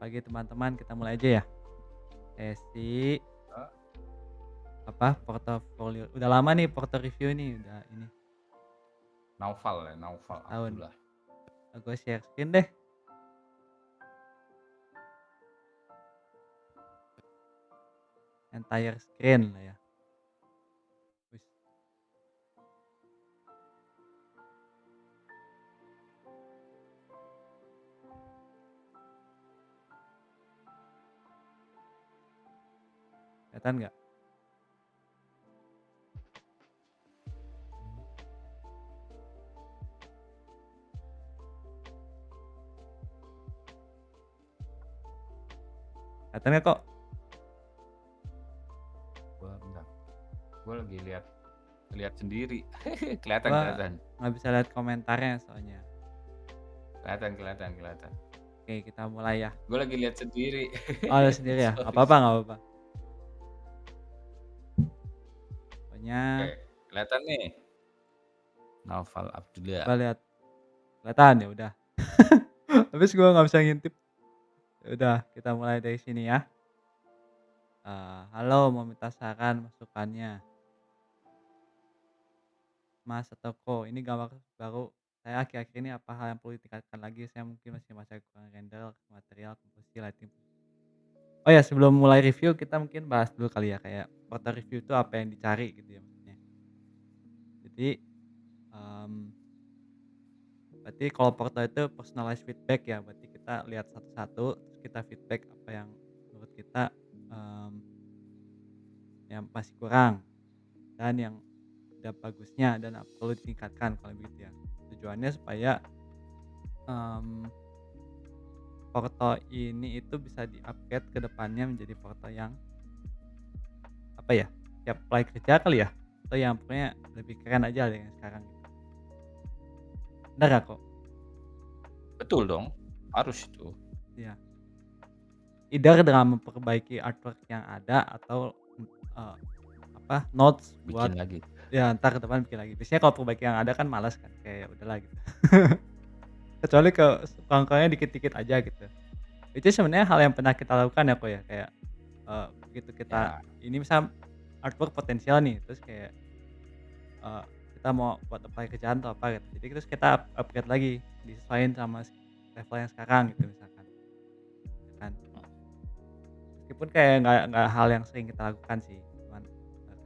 pagi teman-teman, kita mulai aja ya. Sesi Eee, portofolio. Udah lama nih porto review nih, udah ini Naufal ya, Naufal setahun. Abdullah. Gue share screen deh, entire screen lah ya. Wis, kelihatan nggak? Kelihatan nggak kok? Bentar, gua lagi lihat lihat sendiri. Kelihatan Gua kelihatan. nggak bisa lihat komentarnya soalnya. Kelihatan kelihatan kelihatan. Oke, kita mulai ya. Gua lagi lihat sendiri. Oh, ada sendiri ya? Nggak Sorry apa-apa, sorry. nggak apa-apa. Pokoknya Oke, kelihatan nih, Naufal Abdullah. gua lihat kelihatan ya udah. Habis gua nggak bisa ngintip. Ya udah, kita mulai dari sini ya. Halo, mau minta saran masukannya. Mas Toko, ini gambar baru saya akhir-akhir ini apa hal yang perlu ditingkatkan lagi? Saya mungkin masih merasa kurang render, material, komposisi, lighting. Oh ya, sebelum mulai review kita mungkin bahas dulu kali ya kayak foto review itu apa yang dicari gitu ya maksudnya. Jadi, mmm, berarti kalau foto itu personalized feedback ya, berarti kita lihat satu-satu terus kita feedback apa yang menurut kita, mmm, yang masih kurang dan yang udah bagusnya dan perlu ditingkatkan kalau begitu ya. Tujuannya supaya, mmm foto ini itu bisa di-upgrade ke depannya menjadi foto yang, apa ya, tiap apply kerja kali ya? Atau yang pokoknya lebih keren aja dari yang sekarang gitu. Bener nggak kok? Betul dong, harus itu. Iya. Either dengan memperbaiki artwork yang ada atau, eee, notes buat Bikin lagi. ya entar ke depan bikin lagi. Biasanya kalau perbaiki yang ada kan malas kan, kayak ya udahlah gitu. Kecuali kurang-kurangnya dikit-dikit aja gitu. Itu sebenarnya hal yang pernah kita lakukan ya kok ya, kayak, begitu kita Ya, ini misal artwork potensial nih, terus kayak Eee, kita mau buat apply kerjaan atau apa gitu. Jadi terus kita upgrade lagi, disesuaiin sama level yang sekarang gitu misalkan, ya kan. Meskipun kayak nggak hal yang sering kita lakukan sih, cuman,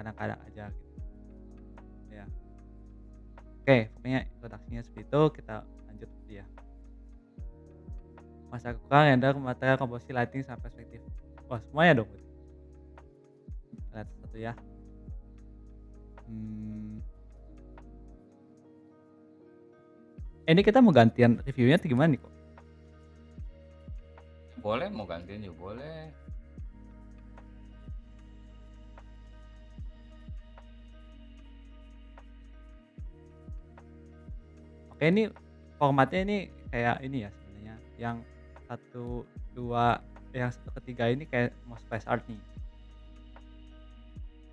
kadang-kadang aja gitu, ya. Oke, pokoknya introduksinya seperti itu, kita lanjut ya. Masa kurang render, material, komposisi, lighting, sama perspektif. Wah semuanya dong berarti. Kita lihat satu ya. Mmm, ini kita mau gantian reviewnya atau gimana nih kok? boleh mau gantiin juga boleh. Oke, ini formatnya ini kayak ini ya sebenarnya, yang satu 2 yang satu ketiga ini kayak mau space art nih.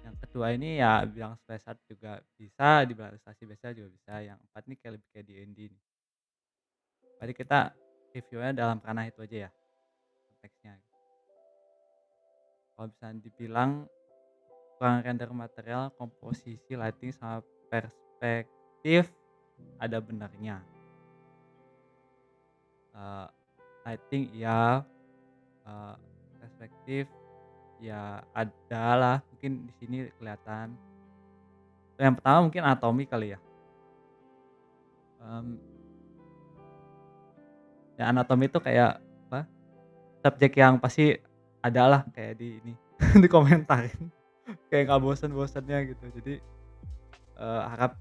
Yang kedua ini ya bilang space art juga bisa, dibilang ilustrasi biasa juga bisa, yang 4 ini kayak lebih kayak D&D nih. Berarti kita reviewnya dalam ranah itu aja ya, konteksnya. Kalau misalnya dibilang kurang render material, komposisi, lighting, sama perspektif, ada benarnya. Eee, Lighting iya, eee, perspektif ya ada lah, mungkin di sini kelihatan. Yang pertama mungkin anatomi kali ya, mmm, ya anatomi itu kayak apa, subjek yang pasti ada lah kayak di ini, dikomentarin, kayak nggak bosen-bosennya gitu. Jadi, harap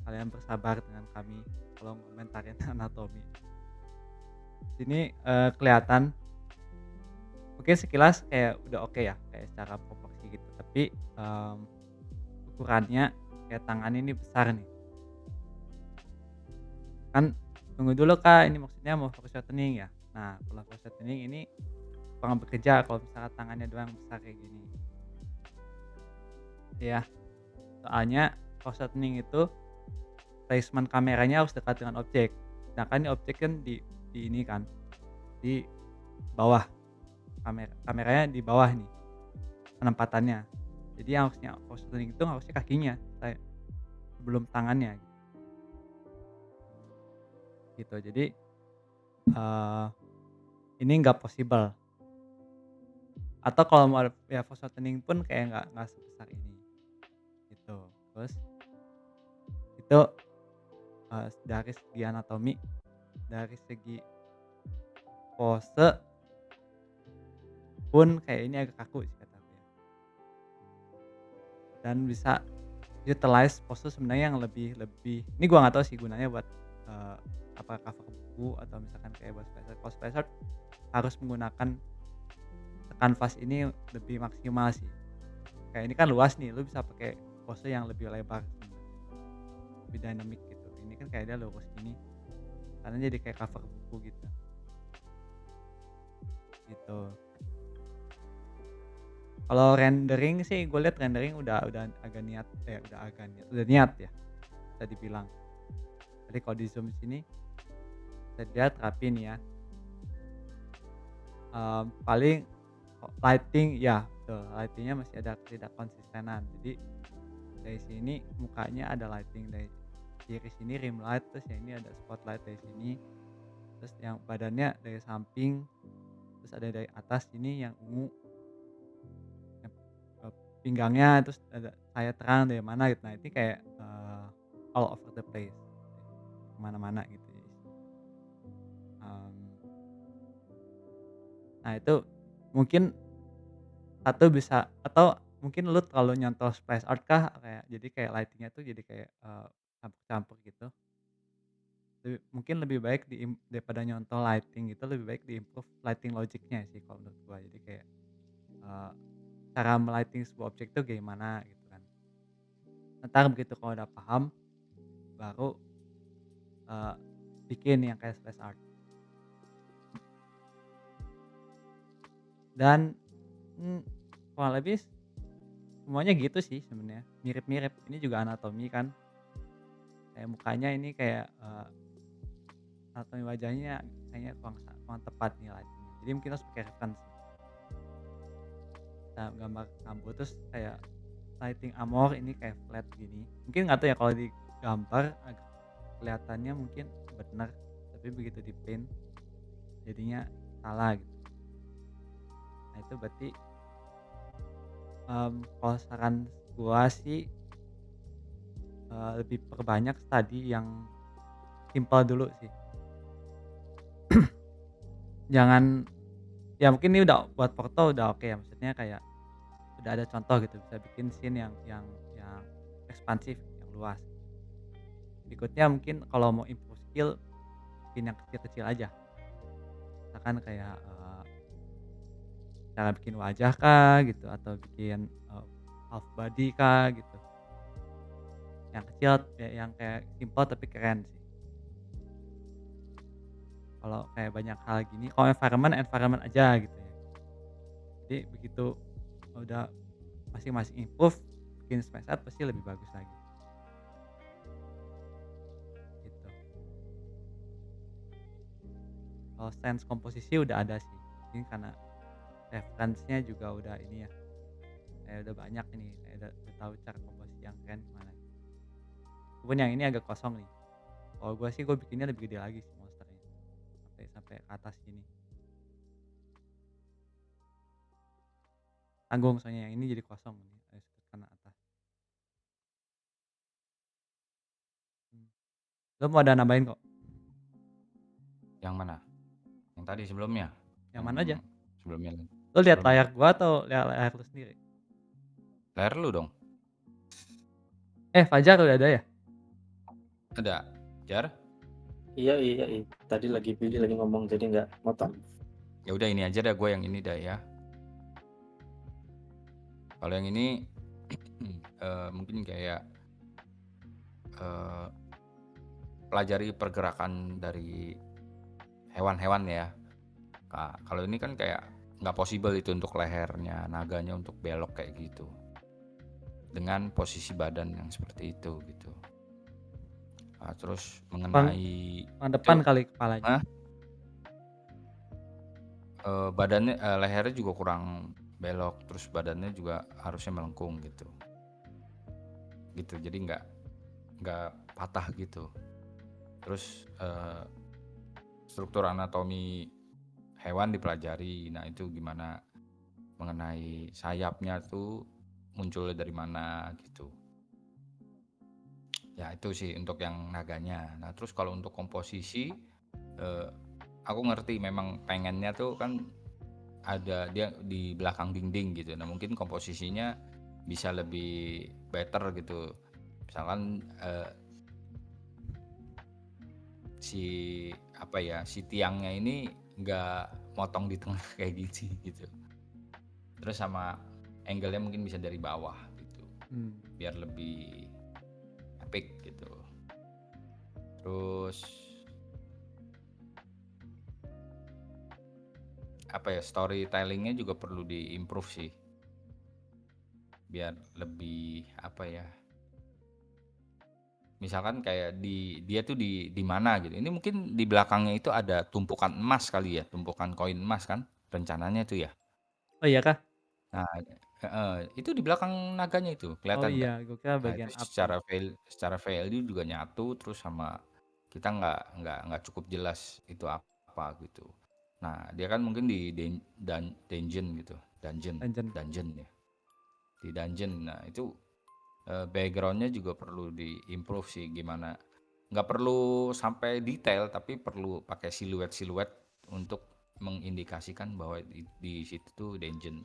kalian bersabar dengan kami kalau ngomentarin anatomi. Sini, kelihatan mungkin sekilas kayak udah oke ya, kayak secara proporsi gitu, tapi, ukurannya kayak tangan ini besar nih. Kan tunggu dulu Kak, ini maksudnya mau fokus shortening ya? Nah, kalau fokus shortening ini kurang bekerja kalau misalkan tangannya doang besar kayak gini. Iya, soalnya fokus shortening itu placement kameranya harus dekat dengan objek. Sedangkan ini objek kan di ini kan, di bawah. kameranya di bawah nih penempatannya. Jadi yang harusnya positioning itu harusnya kakinya sebelum tangannya gitu. Jadi, eee, ini nggak possible, atau kalau mau ya positioning pun kayak nggak sebesar ini gitu. Terus itu, dari segi anatomi, dari segi pose pun kayak ini agak kaku sih kata aku ya, dan bisa utilize pose sebenarnya yang lebih lebih ini gua nggak tahu sih gunanya buat, eee, apa cover buku atau misalkan kayak buat spreadshirt. Kalau spreadshirt harus menggunakan kanvas ini lebih maksimal sih. Kayak ini kan luas nih, lu bisa pakai pose yang lebih lebar sebenarnya, lebih dynamic gitu. Ini kan kayak dia lurus gini, karena jadi kayak cover buku gitu, gitu. Kalau rendering sih gue lihat rendering udah agak niat udah niat ya, bisa dibilang. Tadi kalau di zoom sini bisa dilihat rapi nih ya, paling lighting ya betul, lighting-nya masih ada tidak konsistenan. Jadi dari sini mukanya ada lighting, dari kiri sini rim light, terus yang ini ada spotlight dari sini, terus yang badannya dari samping, terus ada dari atas ini yang ungu, yang, pinggangnya, terus ada cahaya terang dari mana gitu. Nah, ini kayak, all over the place, kemana mana gitu ya. Mmm, nah itu mungkin satu bisa, atau mungkin lu terlalu nyontoh splash art kah, kayak jadi kayak lighting-nya tuh jadi kayak, campur-campur gitu. Mungkin lebih baik daripada nyontoh lighting gitu, lebih baik di-improve lighting logic-nya sih kalau menurut gua. Jadi kayak, eee, cara me-lighting sebuah objek tuh gimana gitu kan. Entar begitu kalau udah paham, baru, eee, bikin yang kayak splash art. Dan, mmm, kurang lebih semuanya gitu sih sebenarnya, mirip-mirip. Ini juga anatomi kan, kayak mukanya ini kayak, anatomi wajahnya kayaknya kurang tepat nih lighting-nya. Jadi mungkin harus pakai referensi. Nah, gambar rambut terus kayak lighting Amor ini kayak flat gini. Mungkin nggak tahu ya kalau di gambar agak kelihatannya mungkin bener, tapi begitu di print jadinya salah gitu. Nah itu berarti, kalau saran gua sih, lebih perbanyak tadi yang simpel dulu sih. Jangan, ya mungkin ini udah buat foto udah oke ya, maksudnya kayak udah ada contoh gitu, bisa bikin scene yang ekspansif, yang luas. Berikutnya mungkin kalau mau improve skill, bikin yang kecil-kecil aja. Misalkan kayak, cara bikin wajah kah gitu, atau bikin, half body kah gitu. Yang kecil ya yang kayak simpel tapi keren sih. Kalau kayak banyak hal gini, kalau environment aja gitu ya. Jadi begitu udah masing-masing improve, bikin splash art pasti lebih bagus lagi, gitu. Kalau sense komposisi udah ada sih, mungkin karena referensinya juga udah ini ya, kayak udah banyak ini, kayak udah tahu cara komposisi yang keren gimana. Meskipun yang ini agak kosong nih. Kalau gua sih bikinnya lebih gede lagi sih monsternya, sampai sampai ke atas gini. Tanggung soalnya yang ini jadi kosong nih, karena atas. Mmm, lu mau ada nambahin kok, Yang mana? Yang tadi sebelumnya? yang Yang mana aja. sebelumnya Lu lihat sebelumnya? layar gua atau layar lu sendiri? Layar lu dong? Fajar udah ada ya? Ada? Jar? Iya iya iya, tadi lagi pilih lagi ngomong jadi nggak motong. Ya udah ini aja dah, gue yang ini dah ya. Kalau yang ini mungkin kayak, eee, pelajari pergerakan dari hewan-hewan ya. Kalau ini kan kayak nggak possible itu untuk lehernya, naganya untuk belok kayak gitu. Dengan posisi badan yang seperti itu gitu. Terus Pang mengenai Pang itu depan kali kepalanya. ah, badannya lehernya juga kurang belok, terus badannya juga harusnya melengkung gitu. Gitu, jadi nggak patah gitu. Terus, struktur anatomi hewan dipelajari. Nah, itu gimana mengenai sayapnya tuh munculnya dari mana gitu. Ya itu sih untuk yang naganya. Nah, terus kalau untuk komposisi, eee, aku ngerti memang pengennya tuh kan ada dia di belakang dinding gitu. Nah, mungkin komposisinya bisa lebih better gitu. Misalkan, si si tiangnya ini nggak motong di tengah kayak gitu. Terus sama angle-nya mungkin bisa dari bawah gitu, Mmm, biar lebih epic gitu. Terus storytelling-nya juga perlu di-improve sih, biar lebih misalkan kayak dia tuh di mana gitu. Ini mungkin di belakangnya itu ada tumpukan emas kali ya, tumpukan koin emas kan rencananya tuh ya? oh iya kah? Nah heeh, itu di belakang naganya itu, Oh kelihatan iya, nggak? gue kira Nah itu bagian api. secara value juga nyatu, terus sama kita nggak cukup jelas itu apa gitu. Nah dia kan mungkin di dungeon gitu, dungeon Dungeon. dungeon ya, di dungeon. Nah itu, background juga perlu di-improve sih gimana, nggak perlu sampai detail, tapi perlu pakai siluet-siluet untuk mengindikasikan bahwa di situ tuh dungeon,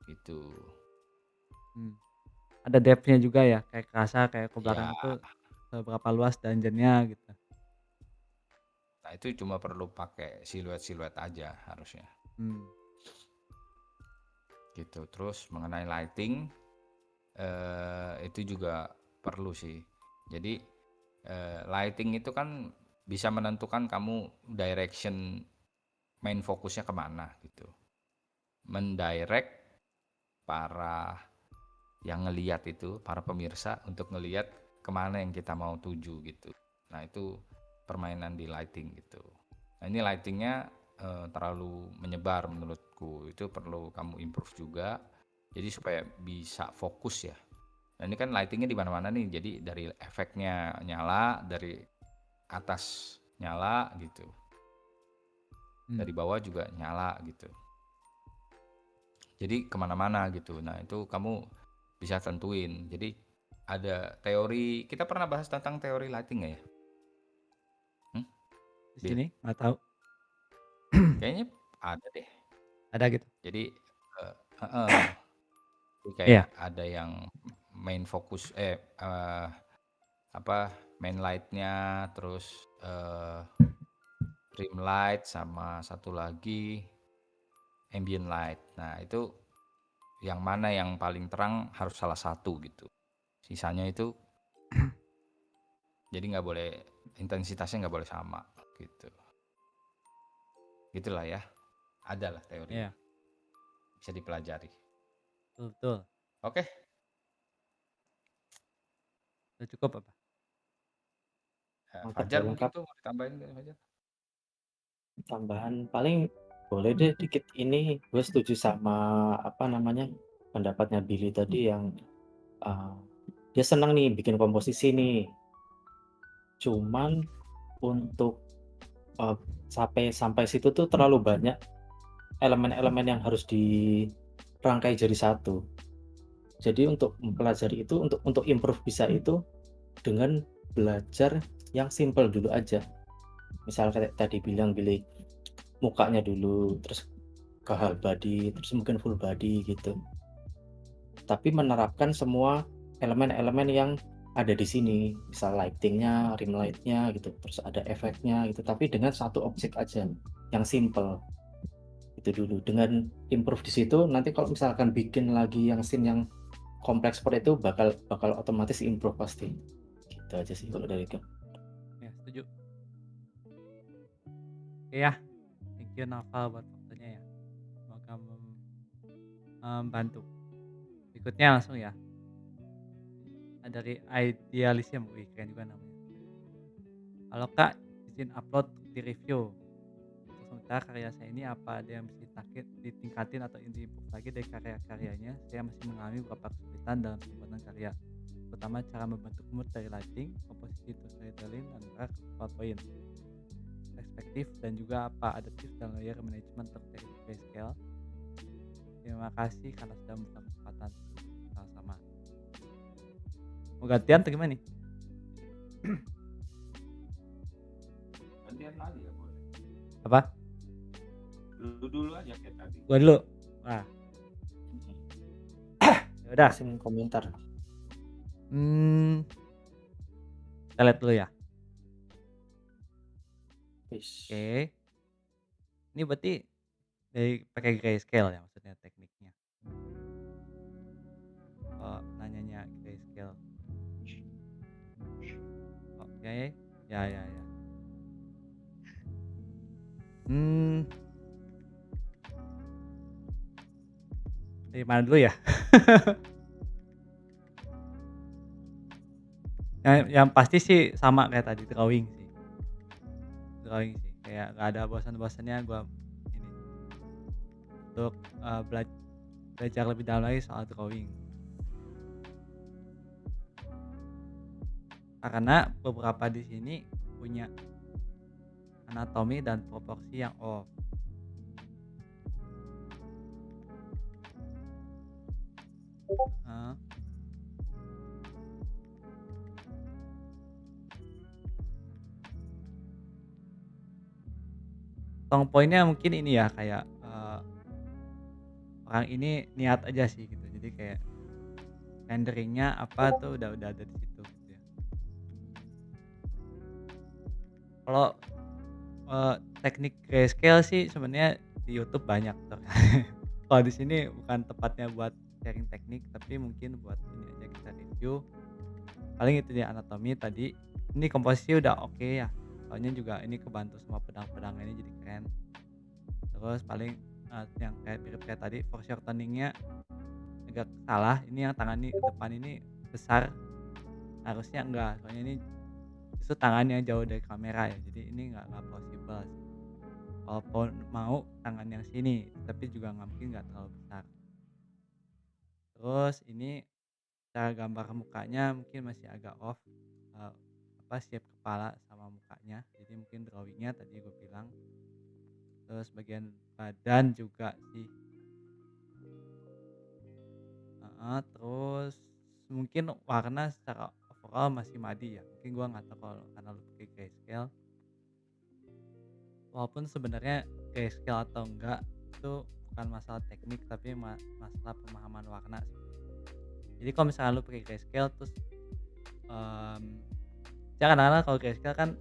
gitu. Mmm, ada depth-nya juga ya, kayak kerasa kayak ke belakang Ya, itu seberapa luas dungeon-nya gitu. nah itu cuma perlu pakai siluet-siluet aja harusnya, Mmm, gitu. Terus mengenai lighting, itu juga perlu sih. Jadi, lighting itu kan bisa menentukan kamu direction main fokusnya kemana gitu. Mendirect para yang ngelihat itu, para pemirsa untuk ngelihat kemana yang kita mau tuju gitu. Nah itu permainan di lighting gitu. Nah ini lightingnya terlalu menyebar menurutku, itu perlu kamu improve juga. Jadi supaya bisa fokus ya. Nah ini kan lightingnya di mana-mana nih, jadi dari efeknya nyala, dari atas nyala gitu, mmm, dari bawah juga nyala gitu. Jadi kemana-mana gitu. Nah itu kamu bisa tentuin. Jadi ada teori, kita pernah bahas tentang teori lighting nggak ya? Hmm? di Bill? sini nggak tahu. Kayaknya ada deh. Ada gitu? Jadi heeh. Jadi kayak Iya, ada yang main fokus apa main lightnya, terus rim light, sama satu lagi ambient light. Nah itu yang mana yang paling terang harus salah satu gitu. Sisanya itu jadi nggak boleh, intensitasnya nggak boleh sama gitu. Gitulah ya. Ada lah teorinya. iya, Bisa dipelajari. betul betul. Oke. Udah cukup apa? Mantap, Fajar udah mungkin lengkap. tuh mau ditambahin nggak, Fajar? Tambahan paling boleh deh dikit ini, gue setuju sama, apa namanya, pendapatnya Billy tadi yang, eee, dia senang nih bikin komposisi nih, cuman untuk, eee, sampai sampai situ tuh terlalu banyak elemen-elemen yang harus dirangkai jadi satu. Jadi untuk mempelajari itu, untuk improve bisa itu dengan belajar yang simple dulu aja. Misal kayak tadi bilang Billy, mukanya dulu, terus ke half body, terus mungkin full body gitu. Tapi menerapkan semua elemen-elemen yang ada di sini, misal lighting-nya, rim light-nya gitu, terus ada efeknya gitu, tapi dengan satu objek aja yang simple, itu dulu. Dengan improve di situ, nanti kalau misalkan bikin lagi yang scene yang kompleks seperti itu bakal bakal otomatis improve pasti. Gitu aja sih kalau dari itu. Ya setuju. Oke ya, thank you Naval buat waktunya ya. Semoga membantu. Berikutnya langsung ya, dari Idealism, wih keren juga namanya. Halo Kak, izin upload di review. sementara karya saya ini apa ada yang bisa ditingkatin atau di-improve lagi dari karya-karyanya. Saya masih mengalami beberapa kesulitan dalam pembuatan karya, terutama cara membentuk mood dari lighting, komposisi to storytelling, dan arc PowerPoint, perspektif, dan juga apa adaptif dan layer management terkait grayscale. Terima kasih karena sudah membuka kesempatan. Sama-sama. Mau gantian atau gimana nih? Gantian lagi ya boleh. Apa? Lu dulu aja kayak tadi. Gua dulu. Wah, ya udah. Kasih komentar. Kita lihat dulu ya. Wis. Oke. Ini berarti dari pakai grayscale ya maksudnya tekniknya. Oh, nanyanya grayscale. Oke. Ya, ya, ya. Dari mana dulu ya? Yang pasti sih sama kayak tadi, drawing sih. Drawing sih, kayak nggak ada bosan-bosannya gua ini untuk belajar lebih dalam lagi soal drawing. Karena beberapa di sini punya anatomi dan proporsi yang off. Heeh. Strong point-nya mungkin ini ya kayak orang ini niat aja sih gitu. Jadi kayak renderingnya apa tuh udah ada di situ gitu ya. Kalau teknik grayscale sih sebenarnya di YouTube banyak tuh. Kalau di sini bukan tempatnya buat sharing teknik, tapi mungkin buat ini aja kita review. Paling itu dia anatomi tadi. Ini komposisi udah oke ya. Soalnya juga ini kebantu sama pedang-pedang ini jadi keren. Terus paling yang kayak mirip kayak tadi force turning-nya agak salah. Ini yang tangan ini depan ini besar. Harusnya enggak. Soalnya ini justru tangannya jauh dari kamera ya. Jadi ini enggak possible sih. Walaupun mau tangan yang sini, tapi juga nggak mungkin nggak terlalu besar. Terus ini cara gambar mukanya mungkin masih agak off, shape kepala sama mukanya. Jadi mungkin drawingnya tadi gue bilang. Terus bagian badan juga sih. Terus mungkin warna secara overall masih madi ya. Mungkin gue nggak tahu kalau karena lu pakai grayscale. Walaupun sebenarnya grayscale atau enggak itu bukan masalah teknik tapi masalah pemahaman warna sih. Jadi kalau misalnya lu pakai grayscale terus ya kadang-kadang kalau grayscale kan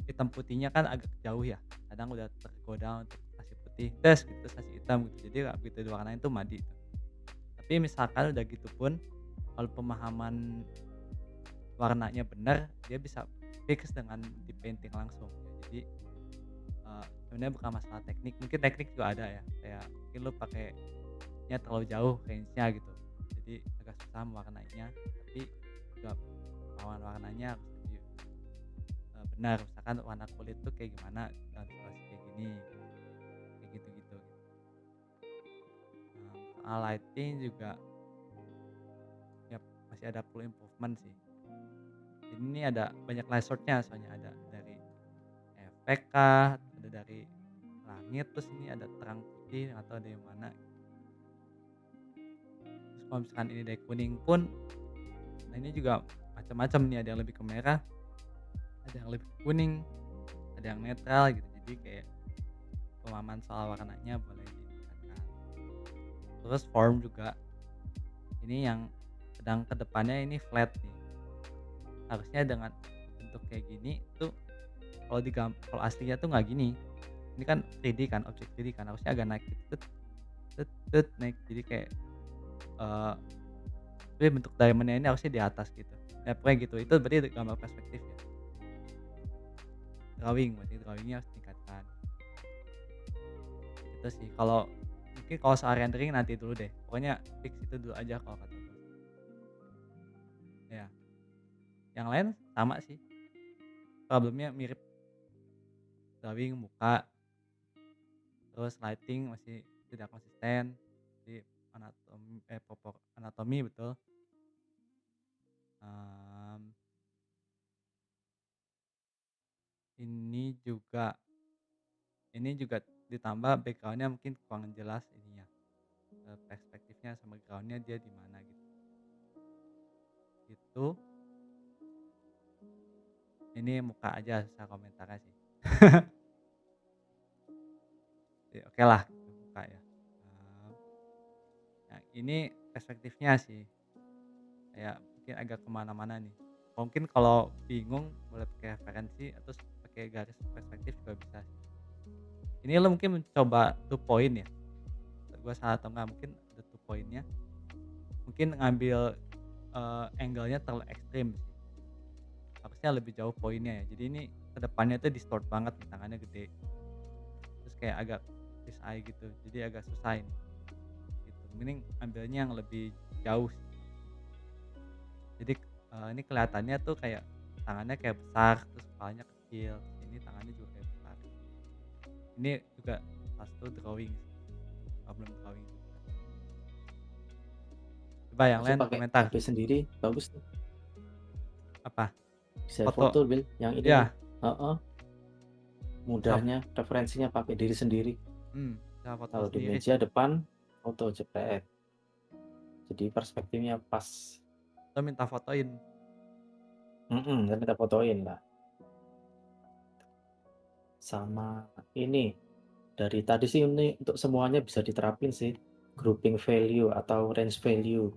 hitam putihnya kan agak jauh ya. Kadang udah tergoda untuk kasih putih, terus kasih hitam gitu. Jadi begitu diwarnain tuh madi. Tapi misalkan udah gitu pun kalau pemahaman warnanya benar, dia bisa fix dengan di painting langsung. Jadi sebenarnya bukan masalah teknik, mungkin teknik juga ada ya, kayak mungkin lu pakainya terlalu jauh range-nya gitu, jadi agak susah mewarnainya, tapi juga pemahaman warnanya harus lebih benar. Misalkan warna kulit tuh kayak gimana dalam situasi kayak gini, kayak gitu-gitu. Soal lighting juga ya masih ada perlu improvement sih. Jadi ini ada banyak lasernya, soalnya ada dari efek kah, ada dari langit, terus ini ada terang putih atau ada yang mana. Terus kalau misalkan ini dari kuning pun, nah ini juga macam-macam nih, ada yang lebih ke merah, ada yang lebih ke kuning, ada yang netral gitu. Jadi kayak pemahaman soal warnanya boleh ditingkatkan. Terus form juga, ini yang sedang kedepannya ini flat nih. Harusnya dengan bentuk kayak gini tuh kalau aslinya tuh nggak gini. Ini kan 3D kan, objek 3D kan, harusnya agak naik gitu, naik. Jadi kayak tapi bentuk diamondnya ini harusnya di atas gitu. Ya pokoknya gitu. Itu berarti gambar perspektif ya. Berarti drawingnya harus ditingkatkan. Itu sih. Mungkin kalau soal rendering nanti dulu deh. Pokoknya fix itu dulu aja kalau kata gue. Ya. Yang lain sama sih. Problemnya mirip drawing muka, terus lighting masih tidak konsisten, jadi anatomi betul, mmm, ini juga ini juga ditambah background-nya mungkin kurang jelas ininya, perspektifnya sama ground-nya dia di mana gitu. Itu, ini muka aja susah komentarnya sih. Ya okelah gitu muka ya, yang ini perspektifnya sih, kayak mungkin agak kemana mana nih. Mungkin kalau bingung boleh pakai referensi atau pakai garis perspektif juga bisa sih. Ini lo mungkin mencoba 2 point ya? Gua salah atau enggak mungkin ada 2 point-nya, mungkin ngambil, angle-nya terlalu ekstrim sih, harusnya lebih jauh poinnya ya. Jadi ini ke depannya tuh distort banget nih, tangannya gede, terus kayak agak fish eye gitu, jadi agak susah ini, gitu. Mending ambilnya yang lebih jauh sih. Jadi, ini kelihatannya tuh kayak tangannya kayak besar, terus kepalanya kecil, ini tangannya juga kayak besar. Ini juga salah satu drawing sih, problem drawing juga. Coba yang Harusnya lain pakai komentar, HP sendiri bagus tuh, apa? bisa Foto? foto Bil, yang ini nih, Iya, heeh, bisa, mudahnya referensinya pakai diri sendiri. bisa foto Kalau di sendiri meja sih, depan, foto jepret, jadi perspektifnya pas. atau minta fotoin. Kan kita fotoin lah. Sama ini, dari tadi sih ini untuk semuanya bisa diterapin sih, grouping value atau range value.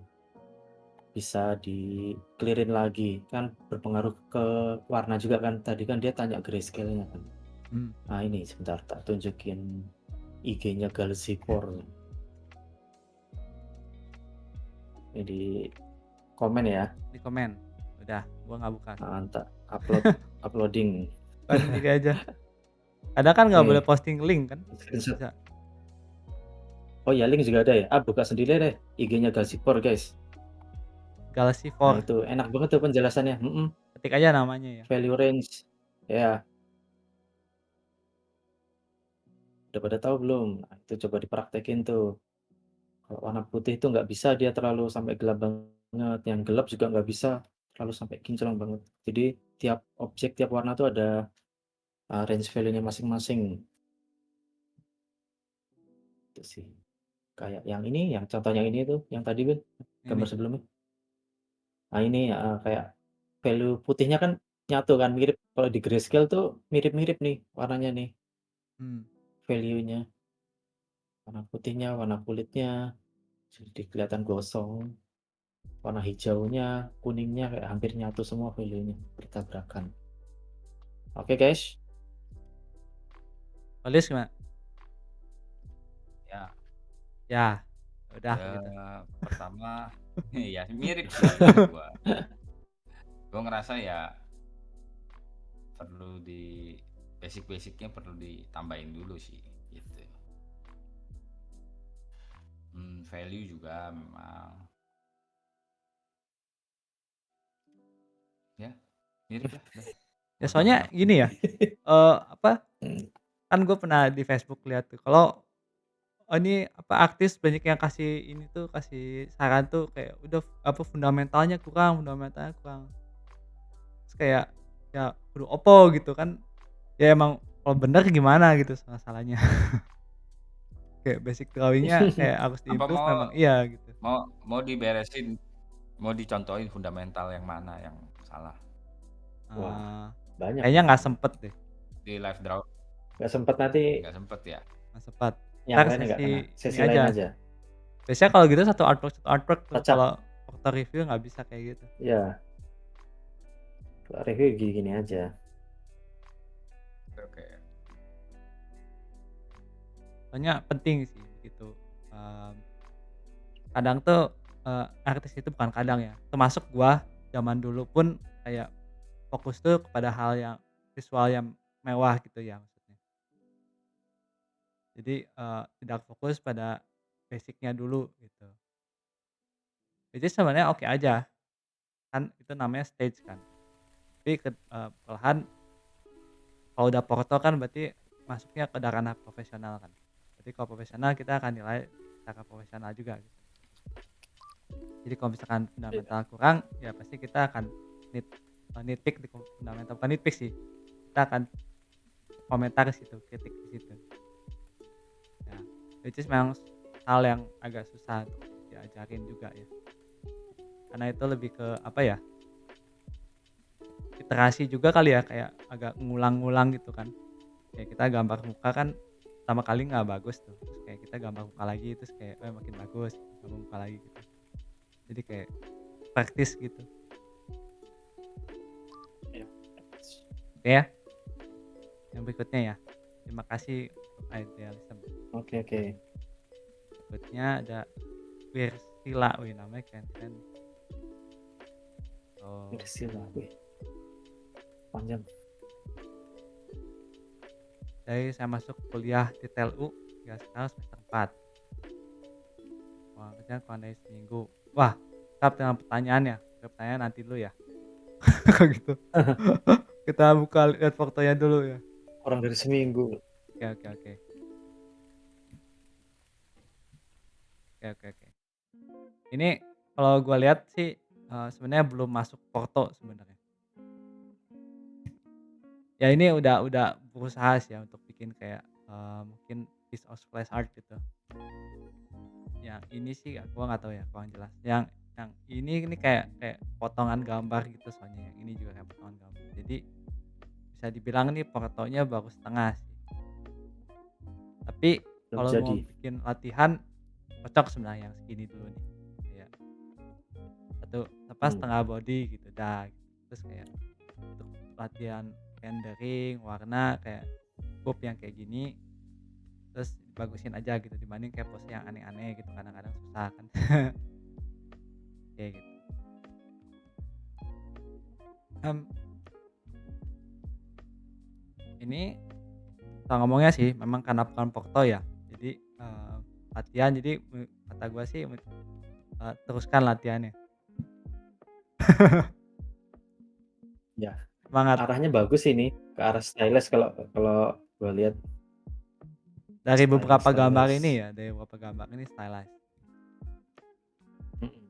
Bisa di-clear-in lagi, kan berpengaruh ke warna juga kan, tadi kan dia tanya grayscale-nya kan. Mmm, Nah ini sebentar tak tunjukin IG-nya Galaxy4. Ini di komen ya, di komen. Udah, gua nggak buka sih. tak uploading. Buka sendiri aja. Kadang kan nggak boleh Nih, posting link kan? screenshot. Bisa. Oh ya link juga ada ya? Buka sendiri deh IG-nya Galaxy4 guys. Galaxy Nah 4, itu enak banget tuh penjelasannya, ketik aja namanya ya. value range. Ya, udah pada tahu belum? Nah, itu coba dipraktekin tuh. Kalau warna putih itu nggak bisa dia terlalu sampai gelap banget, yang gelap juga nggak bisa terlalu sampai kinclong banget. Jadi tiap objek, tiap warna tuh ada, range value-nya masing-masing, itu sih. Kayak yang ini, yang contohnya ini tuh, yang tadi Bel, gambar Ini. sebelumnya. Nah ini, kayak value putihnya kan nyatu kan, mirip kalau di grayscale tuh mirip-mirip nih warnanya nih, Mmm, value-nya. Warna putihnya, warna kulitnya, jadi kelihatan gosong. Warna hijaunya, kuningnya kayak hampir nyatu semua value-nya, bertabrakan. Oke guys, tulis gimana? Ya, Ya, udah ya gitu. pertama ya mirip sih kayak gua. Gua ngerasa ya perlu di basic-basicnya perlu ditambahin dulu sih gitu. Value juga memang ya mirip lah udah. Ya Gak usah soalnya banyak. gini ya, apa, kan gue pernah di Facebook lihat tuh kalau, ini apa, artis banyak yang kasih ini tuh, kasih saran tuh kayak udah apa, fundamentalnya kurang. Terus kayak, ya kudu opo gitu kan, ya emang kalau bener gimana gitu masalahnya. Kayak basic drawing-nya kayak harus Apa di-improve mau memang iya gitu. mau mau diberesin, mau dicontohin fundamental yang mana yang salah Wah, Eee, banyak kayaknya nih. nggak sempet deh, di live draw. Nggak sempet nanti Nggak sempet ya. nggak sempat. yang Entar lainnya nggak kena, sesi ini sesi lain aja, aja. biasanya kalau gitu satu artwork tuh, Kocak, kalau foto review nggak bisa kayak gitu. ya kalau review gini-gini aja. Oke. Soalnya penting sih gitu, mmm, kadang tuh, artis itu bukan kadang ya, termasuk gua zaman dulu pun kayak fokus tuh kepada hal yang visual yang mewah gitu ya maksudnya. Jadi, tidak fokus pada basic-nya dulu gitu. Jadi sebenarnya oke aja, kan itu namanya stage kan. Tapi perlahan kalau udah foto kan berarti masuknya ke ranah profesional kan. Berarti kalau profesional kita akan nilai secara profesional juga gitu. Jadi kalau misalkan Iya. fundamental kurang, ya pasti kita akan nitpick di fundamental, bukan nitpick sih, kita akan komentar ke situ, kritik di situ. Ya, which is memang hal yang agak susah untuk diajarin juga ya. Karena itu lebih ke apa ya, iterasi juga kali ya, kayak agak ngulang-ngulang gitu kan. Kayak kita gambar muka kan pertama kali nggak bagus tuh, terus kayak kita gambar muka lagi, terus kayak, makin bagus, gambar muka lagi gitu. Jadi kayak praktis gitu. Iya. Oke ya, yang berikutnya ya. Terima kasih untuk idealism. Oke oke. Berikutnya ada Wirsila, wih namanya keren-keren. Oh, Bersila, wih, panjang. dari saya masuk kuliah di TELU, ya sekarang semester 4. Wah, kerjaan kurang dari seminggu. Wah, lengkap dengan pertanyaannya. Pertanyaan nanti dulu ya. Kok gitu? Kita buka lihat fotonya dulu ya. Kurang dari seminggu. Oke oke oke. Oke oke oke. Ini kalau gua lihat sih, sebenarnya belum masuk Porto sebenarnya. Ya ini udah berusaha sih ya untuk bikin kayak, mungkin piece of splash art gitu. Yang ini sih gua nggak tahu ya kurang jelas. Yang ini kayak kayak potongan gambar gitu soalnya, yang ini juga kayak potongan gambar. Jadi bisa dibilang nih Portonya baru setengah sih. Tapi Belum kalau mau jadi. bikin latihan, cocok sebenarnya yang segini dulu nih. Kayak Hmm. setengah body gitu dah. Terus kayak untuk latihan rendering, warna kayak cukup yang kayak gini, terus bagusin aja gitu dibanding kayak pose yang aneh-aneh gitu kadang-kadang susah kan. Kayak gitu. Mmm, ini kita ngomongnya sih memang karena bukan Porto ya. Jadi, latihan jadi kata gua sih teruskan latihannya. Ya, Semangat. arahnya bagus ini, ke arah stylus kalau kalau gua lihat. Dari Stylus beberapa gambar ini stylus. ya, dari beberapa gambar ini stylized. Mhm.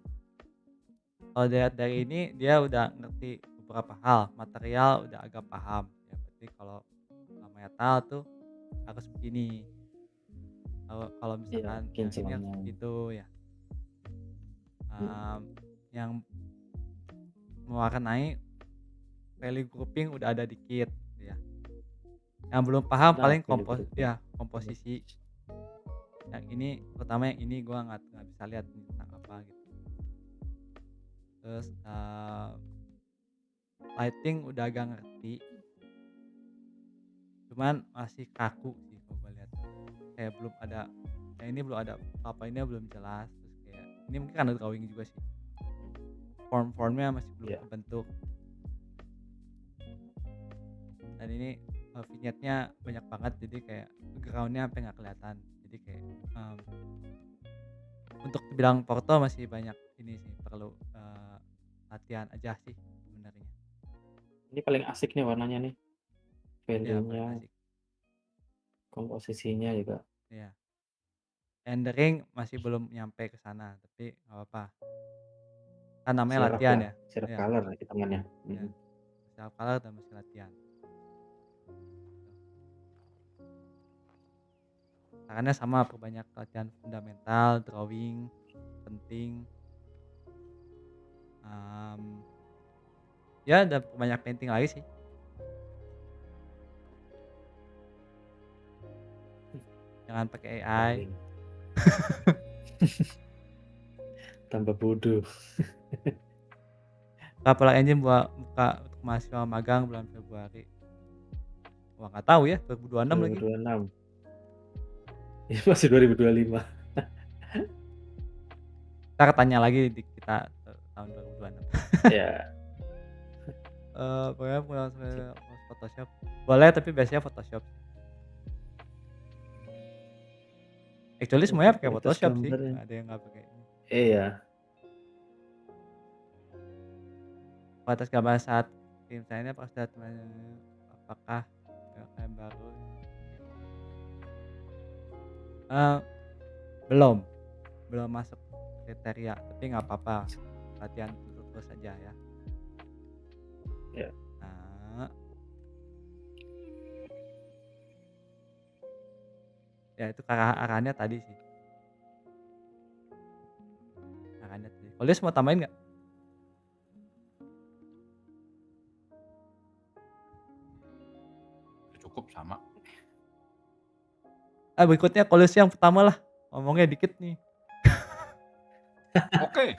Kalau dilihat dari ini dia udah ngerti beberapa hal, material udah agak paham, ya berarti kalau, metal tuh harus begini, kalau kalau Iya, misalkan yang ini harus kinclongnya. begitu ya, Mhm. yang mewarnai value grouping udah ada dikit gitu ya. Yang belum paham Nah, paling value grouping. Mhm. komposisi, yang ini terutama yang ini gua nggak bisa lihat nih tentang apa gitu. Terus, lighting udah agak ngerti, cuman masih kaku sih kalau gua lihat. Kayak belum ada, kayak ini belum ada apa-apanya belum jelas, terus kayak ini mungkin karena drawing juga sih, form-formnya masih belum Iya. kebentuk, dan ini, vignette-nya banyak banget jadi kayak background-nya sampai nggak kelihatan. Jadi kayak, untuk dibilang Porto masih banyak ini sih, perlu, latihan aja sih sebenarnya. Ini paling asik nih warnanya nih, Iya paling value-nya, asik, komposisinya juga. iya. Rendering masih belum nyampe ke sana, tapi nggak apa-apa, kan namanya Sirap latihan ya, ya. sirap Iya color hitungannya. iya, Mhm. masih hafal dan masih latihan. Caranya sama, perbanyak latihan fundamental, drawing, penting, mmm, ya dan perbanyak painting lagi sih. Jangan pakai AI. Drawing. Tambah bodoh. Capella Engine buka untuk mahasiswa magang bulan Februari. Wah nggak tahu ya, 2026 lagi. 2026. Ini masih 2025. Entar tanya lagi di kita, tahun 2026. Ya, Pokoknya punya sip. Photoshop. Boleh tapi biasanya Photoshop. Actually Untuk semuanya pakai kualitas Photoshop sih, gambarnya. nggak ada yang nggak pakai. Iya. Kualitas gambar saat tim saya pas lihat apakah yang baru. Eee, belum belum masuk kriteria, tapi nggak apa-apa, latihan terus aja ya. Ya, Nah, ya itu arahannya tadi sih, arahannya tadi. Kalau dia mau tambahin nggak? Cukup sama. Berikutnya Kolis yang pertama lah, ngomongnya dikit nih. Oke,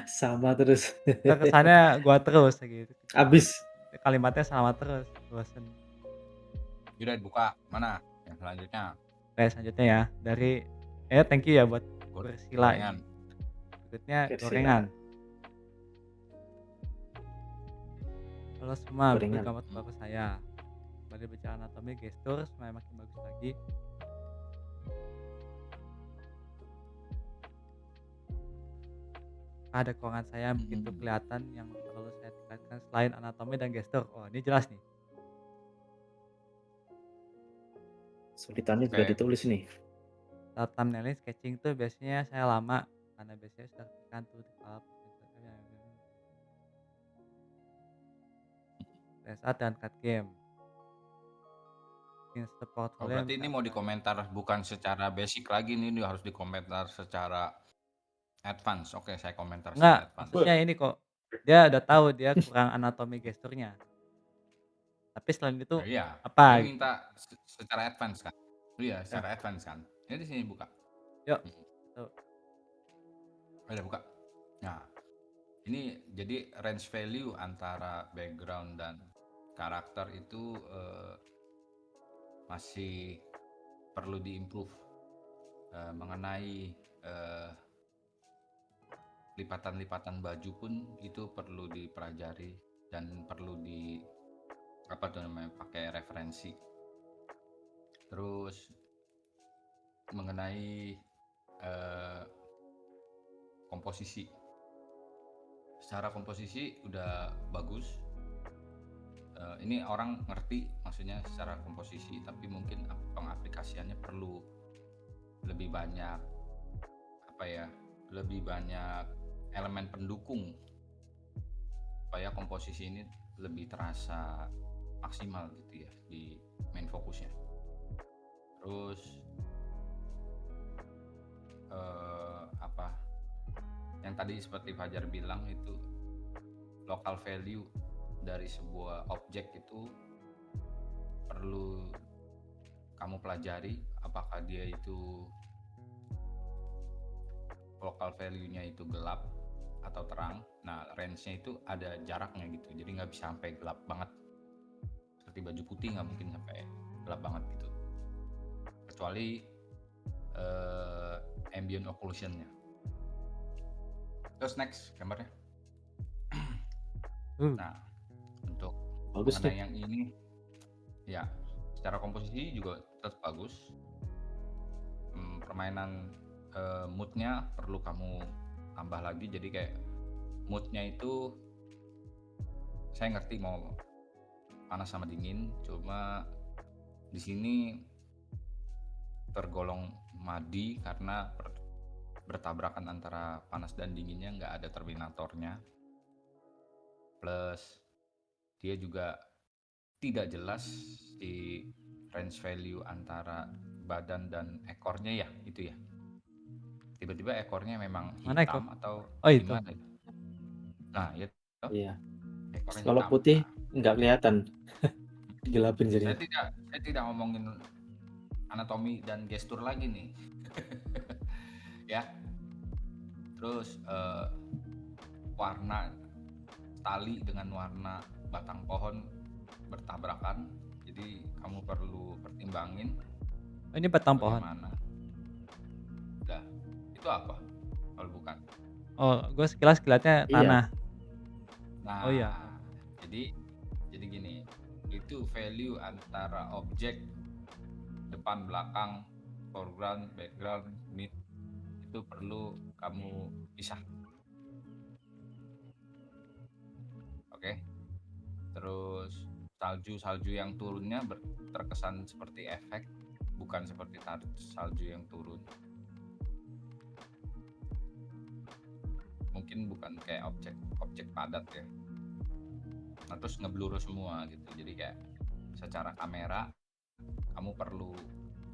sama terus. Kesannya gua terus gitu, Abis. kalimatnya sama terus, bosen. udah buka. Mana yang selanjutnya? Oke selanjutnya ya, dari thank you ya buat Bersila Gorengan. ini. Berikutnya Bersila. gorengan. Halo semua, berikut Gorengan. gambar terbaru saya. Kembali bicara anatomi gestur supaya makin bagus lagi. Ada keuangan saya yang begitu kelihatan yang perlu saya tingkatkan selain anatomi dan gestur. Oh ini jelas nih. Sulitannya juga Oke. ditulis nih. Saat thumbnailin sketching tuh biasanya saya lama karena biasanya sudah tekan tuh di kepala. Saat dan cut game. Insert Oh, portfolio yang berarti ini bisa mau dikomentar bukan secara basic lagi nih, ini harus dikomentar secara advance. Oke, saya komentar enggak, secara advance. maksudnya ini kok. Dia udah tahu dia kurang anatomi gesturnya. Tapi selain itu Nah, iya, dia apa gitu. minta secara advance kan? Iya, Ya, secara advance kan. Ini di sini buka. yuk. Hmm. Tuh. Udah buka. Nah, ini jadi range value antara background dan karakter itu masih perlu diimprove mengenai lipatan-lipatan baju pun itu perlu dipelajari dan perlu di apa tuh namanya pakai referensi. Terus mengenai eh, komposisi, secara komposisi udah bagus. Ini orang ngerti maksudnya secara komposisi, tapi mungkin pengaplikasiannya perlu lebih banyak apa ya, lebih banyak elemen pendukung supaya komposisi ini lebih terasa maksimal gitu ya di main fokusnya. Terus apa yang tadi seperti Fajar bilang itu local value dari sebuah objek itu perlu kamu pelajari apakah dia itu local value-nya itu gelap atau terang. Nah, range-nya itu ada jaraknya gitu. Jadi nggak bisa sampai gelap banget. Seperti baju putih nggak mungkin sampai gelap banget gitu. Kecuali ambient occlusion-nya. Terus next gambarnya. Uh, Nah, untuk Bagus mengenai nih. yang ini, ya secara komposisi juga tetap bagus. Permainan moodnya perlu kamu tambah lagi. Jadi kayak moodnya itu saya ngerti mau panas sama dingin, cuma di sini tergolong madi karena bertabrakan antara panas dan dinginnya, nggak ada terminatornya. Plus dia juga tidak jelas di range value antara badan dan ekornya ya, itu ya. Tiba-tiba ekornya memang mana ekor? hitam atau Oh itu. gimana ya? Nah, ya toh, Iya. ekornya Kalau hitam. putih Nah, nggak kelihatan. Gelapin saya jadinya. tidak saya tidak ngomongin anatomi dan gestur lagi nih. Ya. Terus warna tali dengan warna batang pohon bertabrakan, jadi kamu perlu pertimbangin Oh, ini batang pohon. bagaimana. Udah, itu apa kalau bukan? Oh, gue sekilas kelihatannya Iya. tanah. Oh iya. Nah, jadi gini, itu value antara objek depan belakang, foreground, background, mid itu perlu kamu pisah. Oke. Terus salju yang turunnya terkesan seperti efek. bukan seperti salju yang turun. Mungkin bukan kayak objek padat ya. Nah, terus ngeblur semua gitu. Jadi kayak secara kamera kamu perlu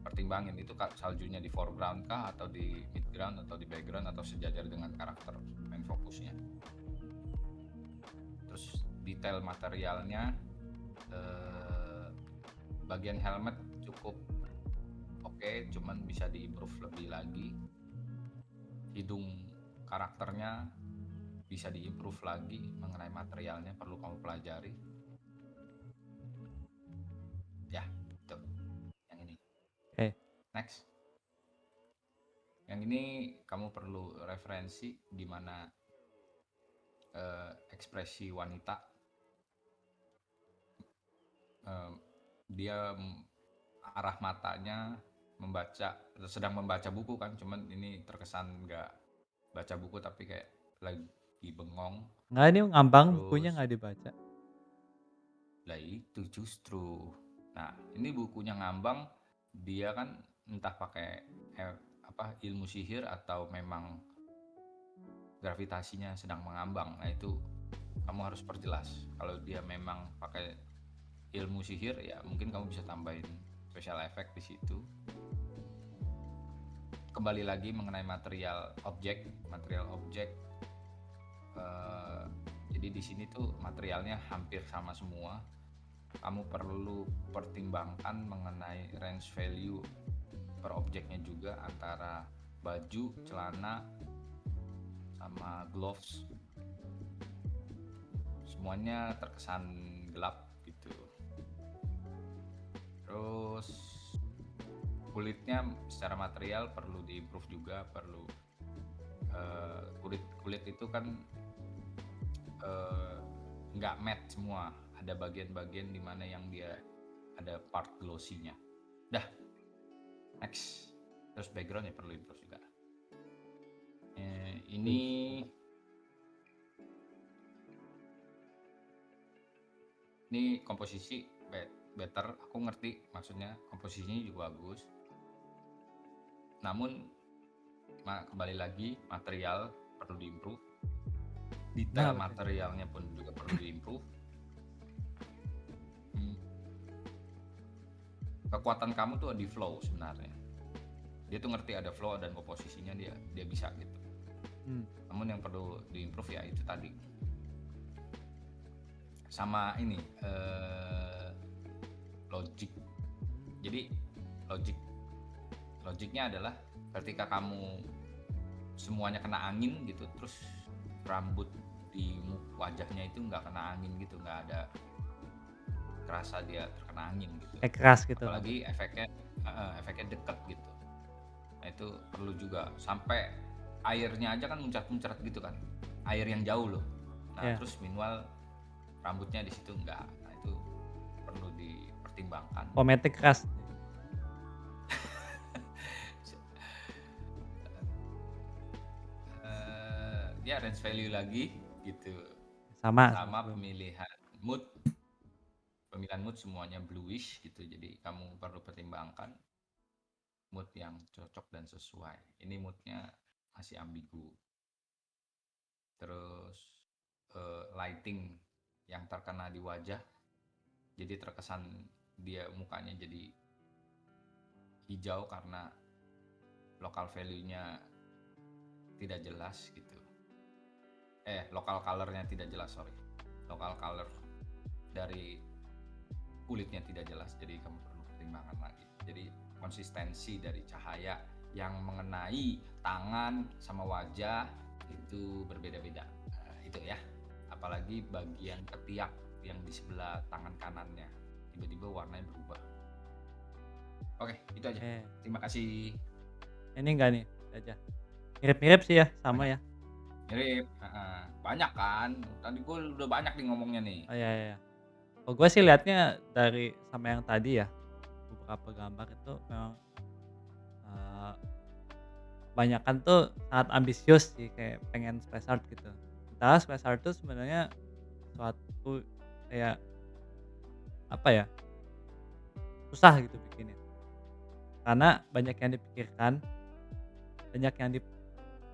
pertimbangin itu saljunya di foreground kah atau di midground atau di background atau sejajar dengan karakter main fokusnya. Terus detail materialnya, bagian helmet cukup oke, cuman bisa diimprove lebih lagi. Hidung karakternya bisa diimprove lagi, mengenai materialnya perlu kamu pelajari. Ya, itu yang ini. Oke. Next. Yang ini kamu perlu referensi gimana ekspresi wanita. Dia arah matanya sedang membaca buku kan, cuman ini terkesan nggak baca buku tapi kayak lagi bengong. Enggak, ini ngambang bukunya Terus nggak dibaca. lah itu justru. Nah, ini bukunya ngambang, dia kan entah pakai ilmu sihir atau memang gravitasinya sedang mengambang. Nah, itu kamu harus perjelas. Kalau dia memang pakai ilmu sihir ya mungkin kamu bisa tambahin special effect di situ. Kembali lagi mengenai material objek. Jadi di sini tuh materialnya hampir sama semua. Kamu perlu pertimbangkan mengenai range value per objeknya juga antara baju, celana, sama gloves. Semuanya terkesan gelap gitu. Terus kulitnya secara material perlu diimprove juga, perlu kulit itu kan nggak matte semua, ada bagian-bagian di mana yang dia ada part glossy-nya. Dah, next. Terus background ya perlu improve juga. Ini komposisi better, aku ngerti maksudnya, komposisinya juga bagus. Namun kembali lagi material perlu diimprove, detail Nah, materialnya pun juga perlu diimprove. Kekuatan kamu tuh di flow sebenarnya. Dia tuh ngerti ada flow dan komposisinya dia bisa gitu. Namun yang perlu diimprove ya itu tadi. Sama ini logik. Jadi logiknya adalah ketika kamu semuanya kena angin gitu, terus rambut di wajahnya itu nggak kena angin gitu, nggak ada kerasa dia terkena angin gitu. kayak keras gitu. Apalagi efeknya deket gitu. Nah itu perlu juga, sampai airnya aja kan muncrat-muncrat gitu kan, air yang jauh loh. Nah terus minimal rambutnya di situ enggak. Nah itu perlu dipertimbangkan. Kometik keras. Ya range value lagi gitu. Sama Pemilihan mood semuanya bluish gitu. Jadi kamu perlu pertimbangkan mood yang cocok dan sesuai. Ini moodnya masih ambigu. Terus lighting yang terkena di wajah, jadi terkesan dia mukanya jadi hijau karena local value-nya tidak jelas gitu. Local color-nya tidak jelas, local color dari kulitnya tidak jelas, jadi kamu perlu pertimbangkan lagi. Jadi konsistensi dari cahaya yang mengenai tangan sama wajah itu berbeda-beda. Itu ya, apalagi bagian ketiak yang di sebelah tangan kanannya tiba-tiba warnanya berubah. Oke, itu aja. Terima kasih. Ini enggak nih, aja. Mirip-mirip sih ya, sama ya. Mirip, banyak kan. Tadi gue udah banyak nih ngomongnya nih. Oh iya. Oh gue sih liatnya dari sama yang tadi ya, beberapa gambar itu memang kebanyakan tuh sangat ambisius sih, kayak pengen space art gitu. Padahal space art tuh sebenarnya suatu kayak apa ya, susah gitu bikinnya. karena banyak yang dipikirkan, banyak yang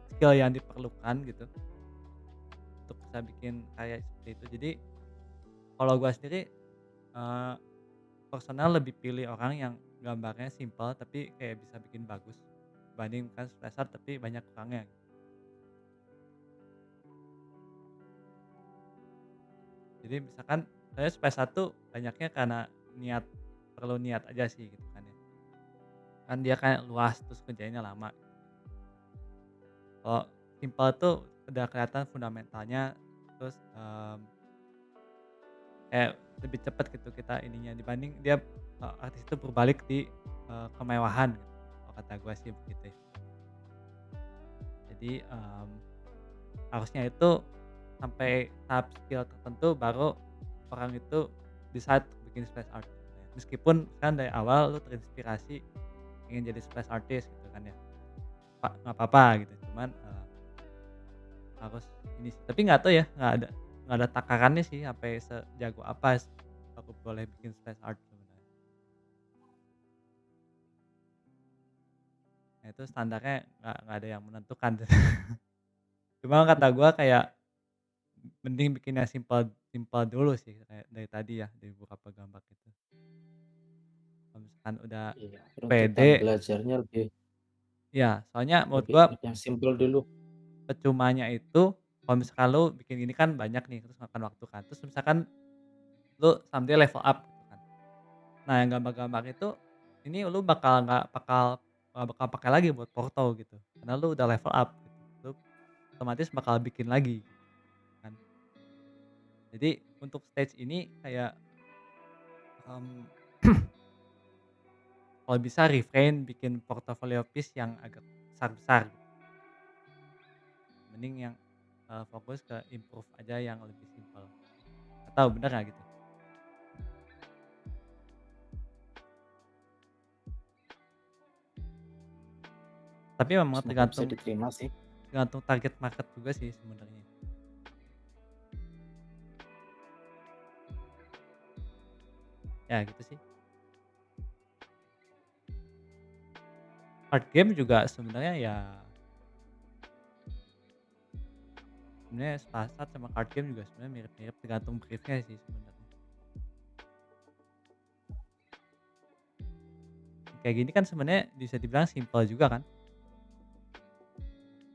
skill yang diperlukan gitu untuk bisa bikin karya seperti itu. Jadi kalau gua sendiri, eee, personal lebih pilih orang yang gambarnya simpel tapi kayak bisa bikin bagus, dibanding kan splash art tapi banyak kurangnya. Jadi misalkan saya splash art tuh banyaknya karena niat, perlu niat aja sih gitu kan ya. Kan dia kayak luas terus kerjainnya lama. Kalau simpel tuh udah kelihatan fundamentalnya, terus, kayak lebih cepet gitu kita ininya dibanding dia, artis itu berbalik di, kemewahan gitu, kalau kata gua sih begitu ya. Jadi, harusnya itu sampai tahap skill tertentu baru orang itu bisa bikin splash art gitu ya. Meskipun kan dari awal lu terinspirasi ingin jadi splash artist gitu kan ya, nggak apa-apa gitu, cuman, harus ini sih, tapi nggak tahu ya, nggak ada takarannya sih sampai sejago apa aku boleh bikin splash art sebenarnya. Nah itu standarnya nggak ada yang menentukan tuh. Cuma kata gua kayak mending bikin yang simpel simpel dulu sih kayak dari tadi ya, dari beberapa gambar itu. Kalau misalkan udah Iya, runtutan pede belajarnya lebih ya, soalnya menurut lebih gua yang simpel dulu. percumanya itu kalau misalkan lu bikin ini kan banyak nih, terus makan waktu kan, terus misalkan lu someday level up gitu kan. Nah, yang gambar-gambar itu, ini lu nggak bakal pakai lagi buat foto gitu, karena lu udah level up gitu. Lu otomatis bakal bikin lagi gitu kan. Jadi untuk stage ini kayak, mmm, kalau bisa refrain bikin portofolio piece yang agak besar-besar gitu. Mending yang, fokus ke improve aja yang lebih simpel. Nggak tahu bener nggak gitu? Tapi memang Semoga bisa tergantung diterima sih. tergantung target market juga sih sebenarnya. Ya gitu sih. Art game juga sebenarnya ya sebenarnya Stasat sama card game juga sebenarnya mirip-mirip tergantung brief-nya sih sebenarnya. Kayak gini kan sebenarnya bisa dibilang simpel juga kan,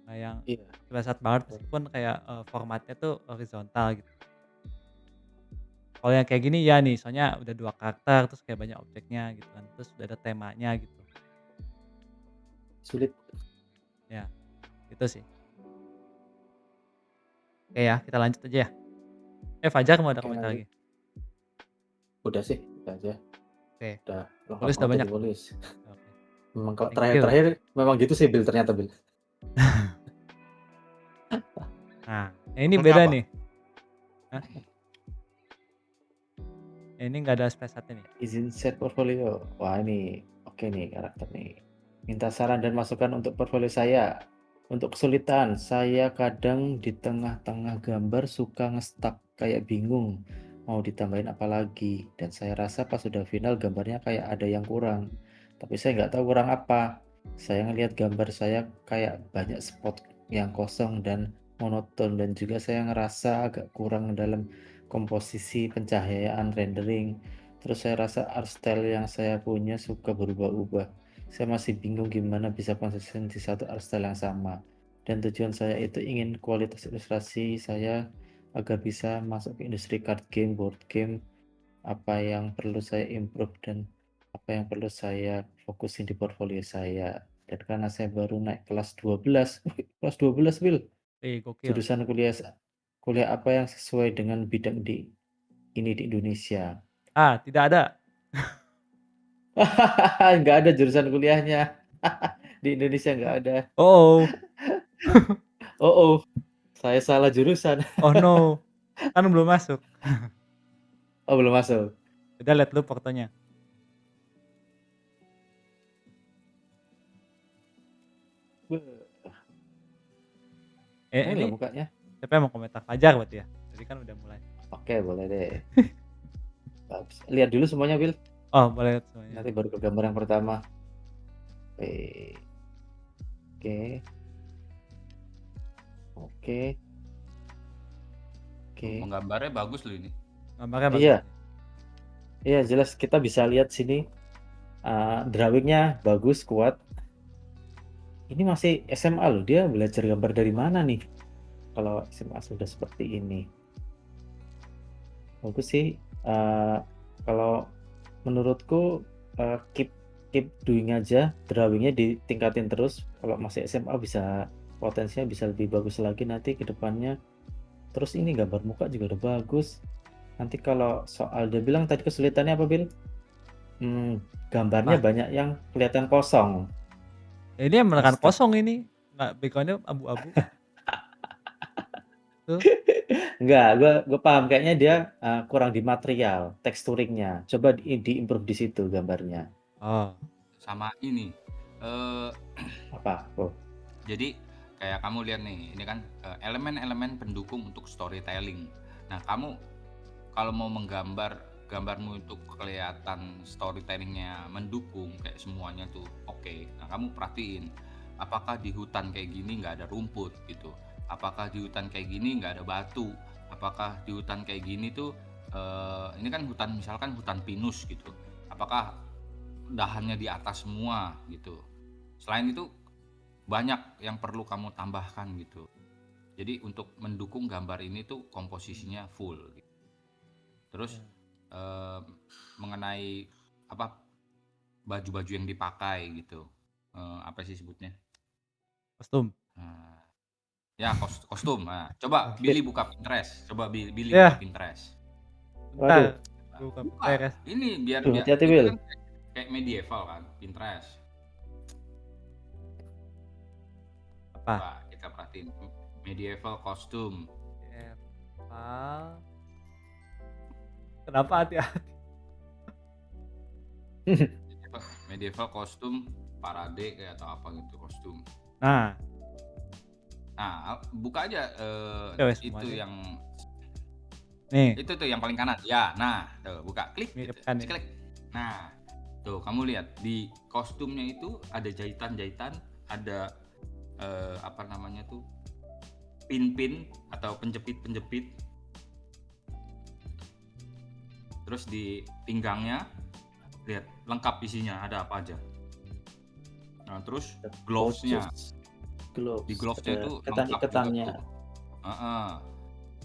kayak yang Iya, Stasat banget betul. meskipun kayak, formatnya tuh horizontal gitu. Kalau yang kayak gini ya nih, soalnya udah 2 karakter, terus kayak banyak objeknya gitu kan, terus udah ada temanya gitu. Sulit. Ya, itu sih. Oke ya, kita lanjut aja ya. Fajar mau ada Oke, komentar lanjut. lagi? Udah sih, itu aja. Oke, Udah lengkap tulis udah banget banyak tadi tuh. nulis. Oke, Memang kalau thank you. terakhir-terakhir memang gitu sih Bil, ternyata Bil. Nah, yang ini Maksudnya beda apa? nih. Hah? Yang ini nggak ada spesatnya nih. Izin share portfolio. Wah ini oke nih karakter nih. Minta saran dan masukan untuk portfolio saya. Untuk kesulitan, saya kadang di tengah-tengah gambar suka nge-stuck, kayak bingung mau ditambahin apa lagi. Dan saya rasa pas sudah final gambarnya kayak ada yang kurang. Tapi saya nggak tahu kurang apa. Saya ngelihat gambar saya kayak banyak spot yang kosong dan monoton, dan juga saya ngerasa agak kurang dalam komposisi pencahayaan rendering. Terus saya rasa art style yang saya punya suka berubah-ubah. Saya masih bingung gimana bisa konsisten di satu art style yang sama. Dan tujuan saya itu ingin kualitas ilustrasi saya agar bisa masuk ke industri card game, board game. Apa yang perlu saya improve dan apa yang perlu saya fokusin di portfolio saya. Dan karena saya baru naik kelas 12, kelas 12 Will, Gokil. jurusan kuliah kuliah apa yang sesuai dengan bidang di ini di Indonesia. Tidak ada. Nggak ada jurusan kuliahnya. Di Indonesia nggak ada. Oh. Oh, oh, saya salah jurusan. Oh no, kan belum masuk. Oh, belum masuk. Udah lihat dulu fotonya. Beuh, keren Ini loh mukanya. siapa yang mau komentar? Fajar berarti ya? Tadi kan udah mulai. Oke, boleh deh. Bagus. Lihat dulu semuanya, Will. Oh boleh lihat semuanya. Nanti baru ke gambar yang pertama. Oke. Oke. Oke. Oke. Menggambarnya bagus loh ini. Gambarnya bagus Iya, nih. iya jelas kita bisa lihat sini, drawing-nya bagus, kuat. Ini masih SMA loh, dia belajar gambar dari mana nih? Kalau SMA sudah seperti ini. Bagus sih, kalau menurutku, keep keep doing aja, drawing-nya ditingkatin terus. Kalau masih SMA bisa potensinya bisa lebih bagus lagi nanti ke depannya. Terus ini gambar muka juga udah bagus. Nanti kalau soal dia bilang tadi kesulitannya apa, Bil? Gambarnya Wah, banyak yang kelihatan kosong. ini yang beneran Stuck. kosong ini, nggak background-nya abu-abu. Tuh. Enggak, gua paham kayaknya dia, kurang di material, texturing-nya. Coba di-improve di situ gambarnya. Oh, Sama ini, eee, Apa? Oh, jadi kayak kamu lihat nih, ini kan, elemen-elemen pendukung untuk storytelling. Nah, kamu kalau mau menggambar, gambarmu itu kelihatan storytelling-nya mendukung, kayak semuanya tuh oke. Nah, kamu perhatiin, apakah di hutan kayak gini nggak ada rumput gitu? Apakah di hutan kayak gini nggak ada batu? Apakah di hutan kayak gini tuh, ini kan hutan misalkan hutan pinus gitu, apakah dahannya di atas semua gitu? Selain itu banyak yang perlu kamu tambahkan gitu. Jadi untuk mendukung gambar ini tuh komposisinya full gitu. Terus, iya. eee, mengenai apa, baju-baju yang dipakai gitu, apa sih sebutnya, Kostum. eee, ya kostum. Nah, coba outfit. Billy buka Pinterest, coba Billy buka Yah, Pinterest. bentar, Waduh, gua buka Buka, Pinterest. ini biar duh biar hati-hati, itu Bil. kan kayak medieval kan, Pinterest. Apa? Coba kita perhatiin, medieval kostum, Eval, kenapa hati-hati? medieval kostum parade kayak atau apa gitu kostum. Nah, Nah, buka aja, cewek itu semuanya. yang Nih, itu tuh yang paling kanan. Ya, nah, tuh buka, klik mirip gitu, kan nih. ciklik. Nah, tuh kamu lihat di kostumnya itu ada jahitan-jahitan, ada apa namanya tuh, pin-pin atau penjepit-penjepit, terus di pinggangnya lihat lengkap isinya ada apa aja. Nah, terus gloves-nya, Pouches, di gloves, gloves-nya ada itu lengkap juga ikatan-ikatannya. tuh. Heeh.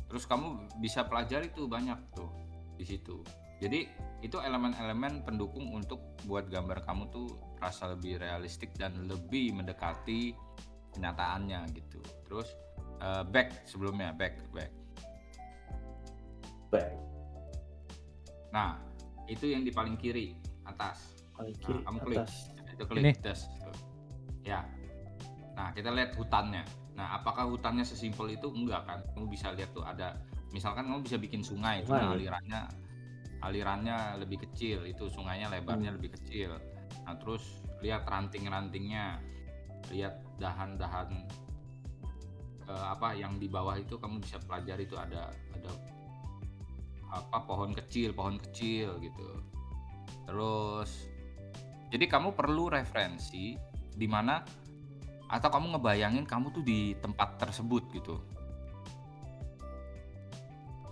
Terus kamu bisa pelajari tuh banyak tuh di situ. Jadi itu elemen-elemen pendukung untuk buat gambar kamu tuh terasa lebih realistik dan lebih mendekati kenyataannya gitu. Terus back sebelumnya back. Back, Nah, itu yang di paling kiri atas. paling Nah, kiri kamu klik. atas. Itu klik Ini, das. Ya. Nah, kita lihat hutannya. Nah, apakah hutannya sesimpel itu? Enggak kan? Kamu bisa lihat tuh ada misalkan kamu bisa bikin sungai, cuma Sungai. alirannya lebih kecil, itu sungainya lebarnya Hmm. lebih kecil. Nah, terus lihat ranting-rantingnya, lihat dahan-dahan apa yang di bawah itu kamu bisa pelajari itu ada apa pohon kecil gitu. Terus jadi kamu perlu referensi di mana atau kamu ngebayangin kamu tuh di tempat tersebut gitu.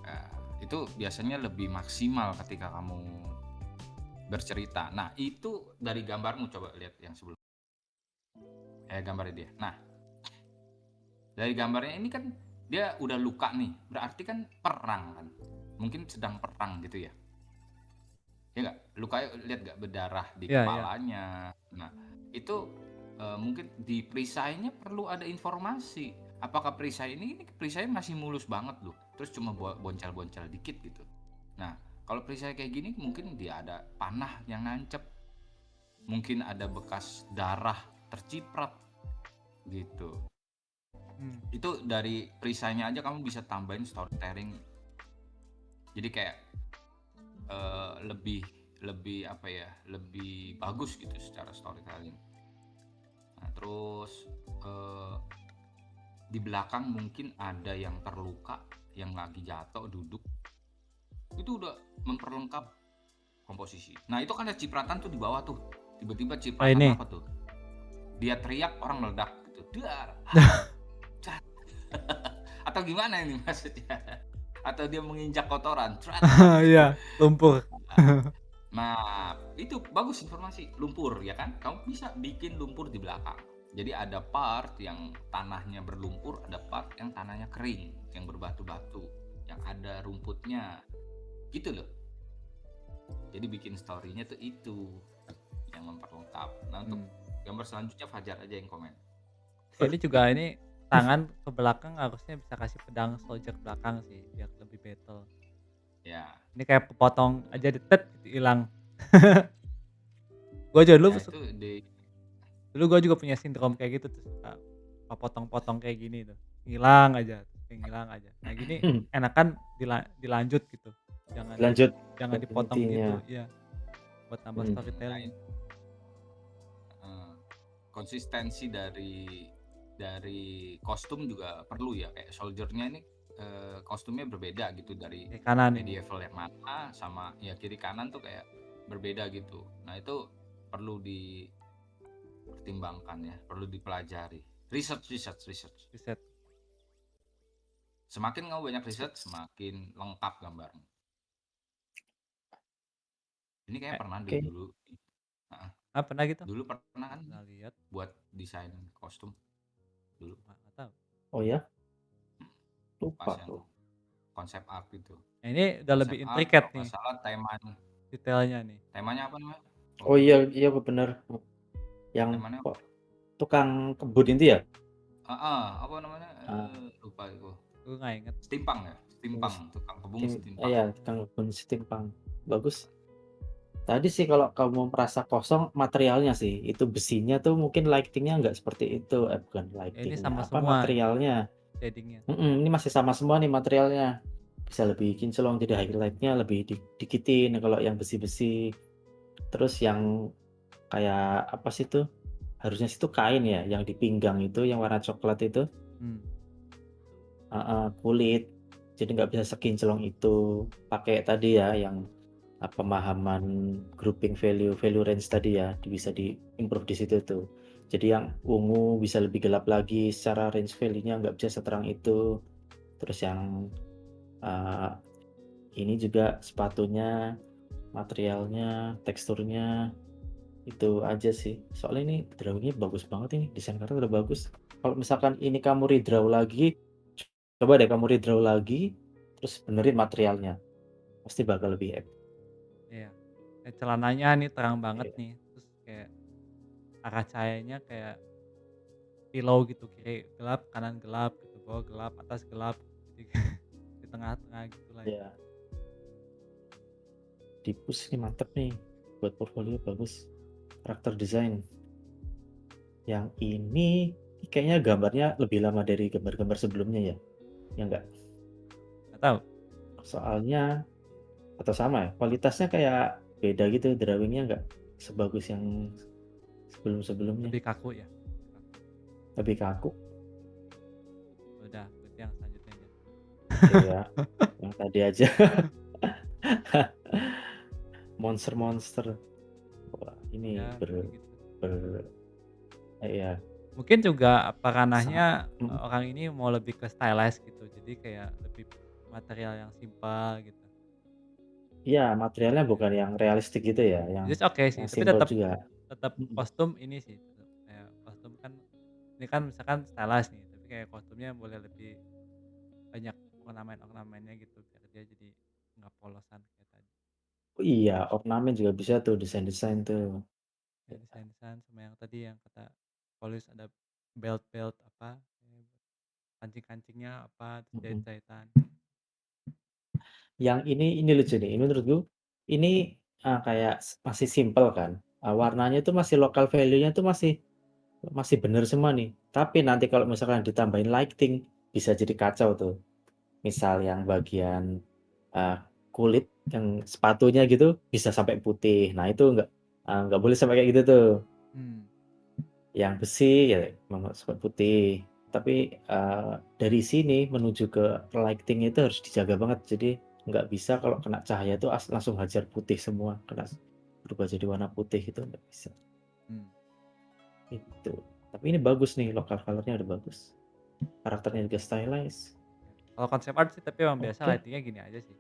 Nah, itu biasanya lebih maksimal ketika kamu bercerita. Nah, itu dari gambarmu coba lihat yang sebelum. Gambarnya dia. Nah, dari gambarnya ini kan dia udah luka nih. Berarti kan perang kan. Mungkin sedang perang gitu ya. Ya nggak? Lukanya lihat nggak berdarah di iya iya. kepalanya. Nah, itu mungkin di perisainya perlu ada informasi. Apakah ini perisai masih mulus banget loh. Terus cuma boncel-boncel dikit gitu. Nah, kalau perisai kayak gini mungkin dia ada panah yang nancep, mungkin ada bekas darah terciprat gitu. Hmm. Itu dari perisainya aja kamu bisa tambahin storytelling. Jadi kayak lebih lebih apa ya, lebih bagus gitu secara storytelling. Nah, terus di belakang mungkin ada yang terluka, yang lagi jatuh duduk. Itu udah memperlengkap komposisi. Nah, itu kan ada cipratan tuh di bawah tuh. Tiba-tiba Oh cipratan ini, apa tuh? dia teriak orang meledak gitu, dar, cat. Atau gimana ini maksudnya? Atau dia menginjak kotoran, gitu. Iya, lumpur. Nah, itu bagus informasi, lumpur ya kan? Kamu bisa bikin lumpur di belakang. Jadi ada part yang tanahnya berlumpur, ada part yang tanahnya kering, yang berbatu-batu, yang ada rumputnya. Gitu loh. Jadi bikin story-nya tuh itu yang memperlengkap. Nah, untuk gambar selanjutnya Fajar aja yang komen. Ini juga ini tangan ke belakang harusnya bisa kasih pedang soldier ke belakang sih biar lebih battle. Ya, Ini kayak potong aja gitu hilang. Gua aja ya itu di dulu gua juga punya sindrom kayak gitu tuh, suka potong-potong kayak gini tuh, ngilang aja, ngilang aja. Nah gini enakan dilanjut gitu, jangan Lanjut ke jangan dipotong intinya. gitu, iya, buat tambah Hmm. nah, storytelling. eh, konsistensi dari kostum juga perlu ya, kayak soldiernya ini kostumnya berbeda gitu dari Kayak kanan ini. medieval yang mana sama ya kiri kanan tuh kayak berbeda gitu. Nah itu perlu dipertimbangkan ya, perlu dipelajari. Research. Riset. Semakin kamu banyak riset, semakin lengkap gambarnya. Ini kayak pernah deh Oke. dulu. Nah, Pernah gitu? dulu pernah kan Pernah lihat, buat desain kostum dulu nggak tahu. Oh ya, pas lupa yang tuh. konsep art itu. Nah ini udah Konsep lebih art intricate kalau nggak nih salah temanya. detailnya nih. Temanya apa namanya? Oh Lupa. iya, iya bener. Yang Temanya kok tukang kebun itu ya? apa namanya? Ah, Lupa itu. Gue nggak inget. Steampunk ya? ini Steampunk, tukang kebun steampunk. iya, tukang kebun steampunk. Bagus. Tadi sih kalau kamu merasa kosong materialnya sih, itu besinya tuh mungkin lighting-nya nggak seperti itu, bukan Ya ini lighting-nya, sama apa semua ini materialnya. shadingnya. Ini masih sama semua nih materialnya. Bisa lebih kinclong, jadi highlight-nya lebih dikitin kalau yang besi-besi. Terus yang kayak apa sih tuh? Harusnya sih itu kain ya, yang di pinggang itu yang warna coklat itu. Hmm. Kulit. Jadi nggak bisa sekinclong itu. Pakai tadi ya yang pemahaman grouping value range tadi ya, bisa di-improve di situ tuh. Jadi yang ungu bisa lebih gelap lagi secara range value-nya nggak bisa seterang itu. Terus yang ini juga sepatunya, materialnya, teksturnya, itu aja sih. Soalnya ini drawing-nya bagus banget ini, desain karakter udah bagus. Kalau misalkan ini kamu redraw lagi, coba deh kamu redraw lagi, terus benerin materialnya, pasti bakal lebih epic. Iya. Kayak celananya nih terang banget Iya. nih. Terus kayak arah cahayanya kayak pillow gitu, kiri gelap, kanan gelap gitu, bawah gelap, atas gelap. Jadi di tengah-tengah gitu lah. Ya, di-push nih mantep nih, buat portfolio bagus. Karakter design. Yang ini kayaknya gambarnya lebih lama dari gambar-gambar sebelumnya ya? Ya enggak? Nggak tahu. Soalnya atau sama ya? Kualitasnya kayak beda gitu, drawingnya enggak sebagus yang sebelum-sebelumnya. Lebih kaku ya. Lebih kaku. Udah, berarti yang selanjutnya aja. Iya, yang tadi aja. Monster-monster. Wah, ini Ya, kayak gitu. ya Mungkin juga apa ranahnya mm, orang ini mau lebih ke stylize gitu. Jadi kayak lebih material yang simpel gitu. iya materialnya bukan yang realistik gitu ya, It's okay sih, yang tapi simpel tetap juga. tetap Mm, kostum ini sih, tetap kayak kostum kan ini kan misalkan stylize nih, tapi kayak kostumnya boleh lebih banyak ornamen-ornamennya gitu biar dia jadi nggak polosan kayak tadi. Oh iya, ornamen juga bisa tuh desain-desain tuh. Ya desain-desain sama yang tadi yang kata polis ada belt-belt apa, kancing-kancingnya apa, terus Mm-mm. jahit-jahitan. Yang ini lucu nih, ini menurutku ini kayak masih simpel kan. Warnanya itu masih local value-nya tuh masih masih bener semua nih. Tapi nanti kalau misalkan ditambahin lighting bisa jadi kacau tuh. Misal yang bagian uh, kulit yang sepatunya gitu bisa sampai putih. Nah itu nggak boleh sampai kayak gitu tuh. Hmm, Yang besi ya memang sampai putih. Tapi dari sini menuju ke lighting itu harus dijaga banget. Jadi nggak bisa kalau kena cahaya itu langsung hajar putih semua. Kena berubah jadi warna putih itu nggak bisa. hmm. Itu. Tapi ini bagus nih, lokal color-nya udah bagus. Karakternya juga stylish. Kalau konsep art sih tapi emang biasa Oke. lighting-nya gini aja sih.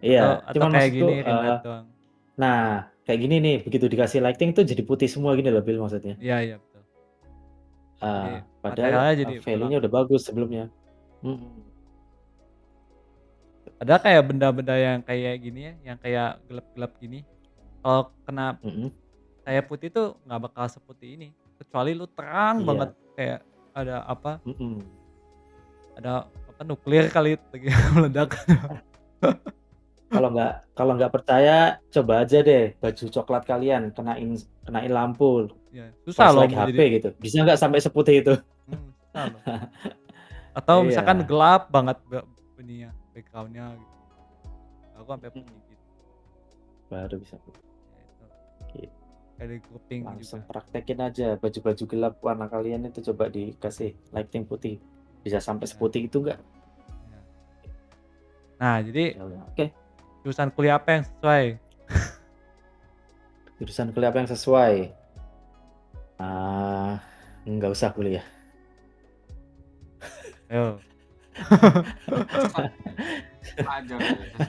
Iya, Atau cuman kayak maksudku, gini ring light doang. nah kayak gini nih, begitu dikasih lighting tuh jadi putih semua gini loh Bill maksudnya. Iya iya betul. Jadi Padahal, materialnya jadi value-nya kurang. udah bagus sebelumnya. Mhm. Padahal kayak benda-benda yang kayak gini ya, yang kayak gelap-gelap gini, kalau kena Mhm. cahaya putih tuh nggak bakal seputih ini, kecuali lu terang banget Iya. kayak ada apa, Mhm. nuklir kali lagi meledak. Kalau nggak percaya, coba aja deh baju coklat kalian kenain lampu, Ya, susah loh flashlight mau HP jadi gitu, bisa nggak sampai seputih itu? susah loh. Atau misalkan Iya. gelap banget ininya, background-nya gitu, aku sampai putih Mhm. gitu. Baru bisa putih. Ya itu, Gitu. kayak di kuping juga. Langsung praktekin aja baju-baju gelap warna kalian itu coba dikasih lighting putih. Bisa sampai Ya, seputih itu nggak? ya. Nah, jadi Oke, jurusan kuliah apa yang sesuai? jurusan kuliah apa yang sesuai? Nggak usah kuliah. Ayo. Sesat pelajar ya, sesat ya.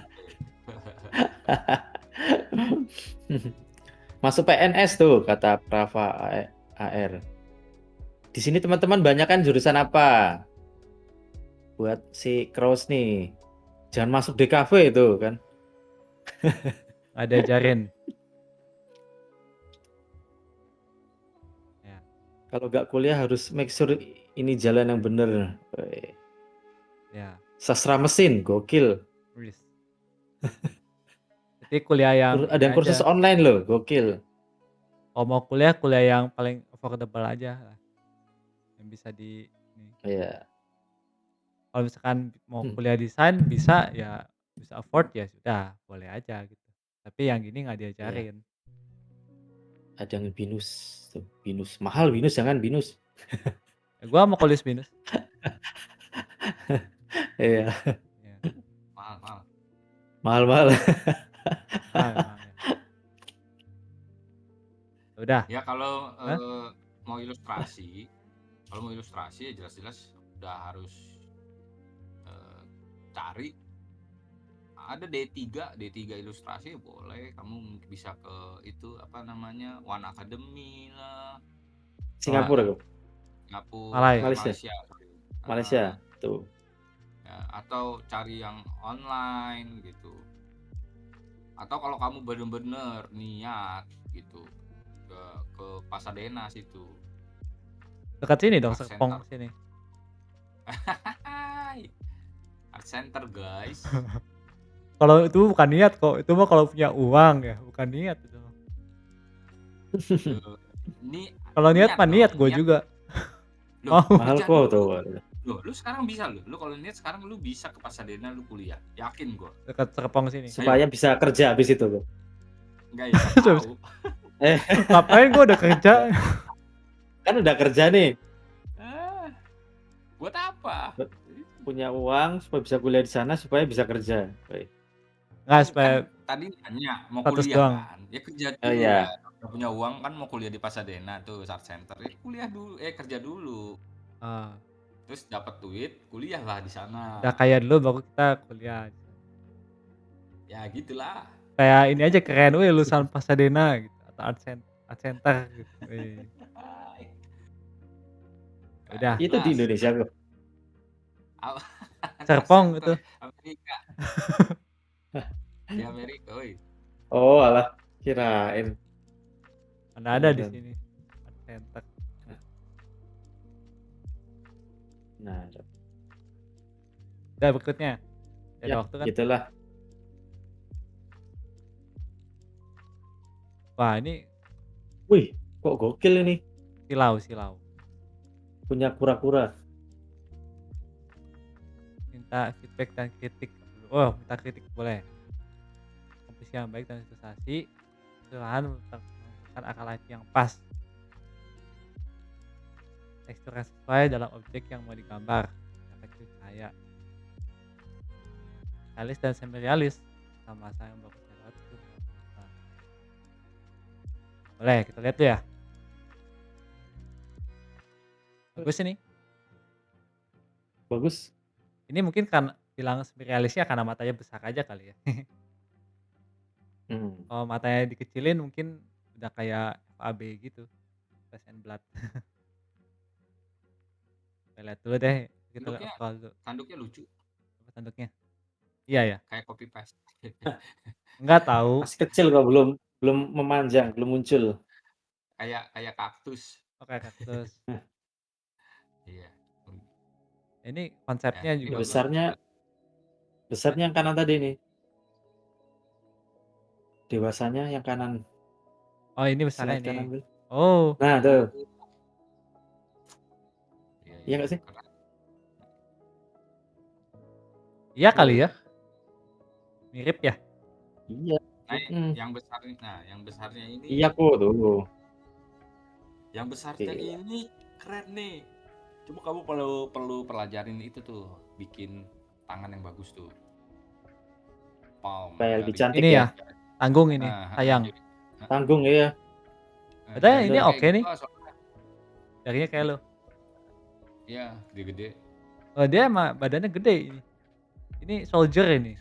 Masuk PNS tuh kata Prava AR. Di sini teman-teman banyak kan jurusan apa? Buat si Kraus nih. Jangan masuk DKV itu kan. Nggak diajarin. Ya, Kalau nggak kuliah harus make sure ini jalan yang bener. ya, Sastra mesin, gokil. wis. Jadi kuliah yang Ada ini yang kursus aja. online loh, gokil. Kalau mau kuliah, kuliah yang paling affordable aja lah, yang bisa ini. Iya. Kalau misalkan mau kuliah desain bisa ya bisa afford ya sudah boleh aja gitu. Tapi yang gini nggak Iya. diajarin. Ada yang binus tuh, binus. Mahal binus, jangan binus. Ya gua mau kuliah minus. Iya, Ya, Mahal mahal. mahal-mahal. mahal emang ya. Udah, Ya kalau, hah? mau ilustrasi ya jelas-jelas udah harus, cari ada D3 ilustrasi boleh, kamu bisa ke itu apa namanya, One Academy lah, Oh, Singapura kok. Malay. Malaysia. Malaysia sorry, Malaysia tuh. ya atau cari yang online gitu. Atau kalau kamu bener-bener niat gitu ke ke Pasadena situ, Dekat sini dong, Art Serpong Center. sini. Art Center guys. Kalau itu bukan niat kok, itu mah kalau punya uang ya, bukan niat itu. Loh, ini Kalau niat niat mah niat dong, gue niat. juga. Loh, Mau Mahal kerja kok tuh. dulu. Loh, lu sekarang bisa lu kalau niat sekarang lu bisa ke Pasadena lu kuliah. Yakin gua. dekat Serpong sini. Ayo. Supaya bisa kerja habis itu kok. Enggak ya, tahu. Eh, Ngapain gue udah kerja? kan udah kerja nih. Ah, buat apa? Punya uang supaya bisa kuliah di sana supaya bisa kerja. Nggak Kan supaya tadi nanya mau status kuliah doang. kan. Ya kerja Oh dulu lah. iya. Udah punya uang kan mau kuliah di Pasadena tuh Art Center. Ya kuliah dulu, kerja dulu. Ah, Terus dapat duit, kuliahlah di sana. udah kaya dulu baru kita kuliah. Ya gitulah. Kayak ini aja keren, wih lulusan Pasadena gitu atau Art Center gitu. Wih, ya Gak udah Itu di jelas. Indonesia kok. Art Serpong Center itu. Amerika. Di Amerika, woi. Oh, alah, kirain Mana ada di beneran. sini Art Center. Nah, Udah berikutnya. Udah ada ya waktu kan? gitulah. Wah, ini Wih, kok gokil ini. silau. Punya kura-kura. Minta feedback dan kritik. Oh, minta kritik boleh. Komposisi yang baik dan ilustrasi. Kesalahan menemukan akal lighting yang pas. Tekstur yang sesuai dalam objek yang mau digambar. Efektif cahaya. Realis dan semi realis. Sama yang bagus lewat itu. Boleh, kita lihat tuh ya. Bagus ini. Bagus. Ini mungkin karena bilang realisnya karena matanya besar aja kali ya. Mmm. Kalau matanya dikecilin mungkin udah kayak FAB gitu, Flesh and Blood. Kita lihat dulu deh, kita Tanduknya scroll dulu. tanduknya lucu, Apa tanduknya? Iya ya? kayak copy paste. Enggak tahu. Masih kecil kok, belum memanjang, belum muncul. Kayak kayak kaktus. Oh, kayak kaktus. Iya. Ini Ya, konsepnya ini juga bagus. Besarnya Hah? yang kanan tadi nih. Dewasanya yang kanan, Oh, ini besarnya slide ini. kanan tuh. Oh, Nah tuh, Oh. Iya, iya iya. nggak sih? Keren. iya kali Tuh, ya? Mirip ya? iya, Nah, mhm. yang besarnya Iya ini, kok, tuh. yang besarnya Gila, ini keren nih. Coba kamu perlu perlu pelajarin itu tuh, bikin tangan yang bagus tuh. Palm kayak lebih jari. cantik Ini ya, ya, tanggung ini, Nah, heeh, sayang. heeh. tanggung ya, Padahal ini Jarinya bener. kayak oke gitu nih, lah soalnya. jarinya kayak lo. Iya, gede-gede. Oh, dia emang badannya gede ini. Ini soldier ini,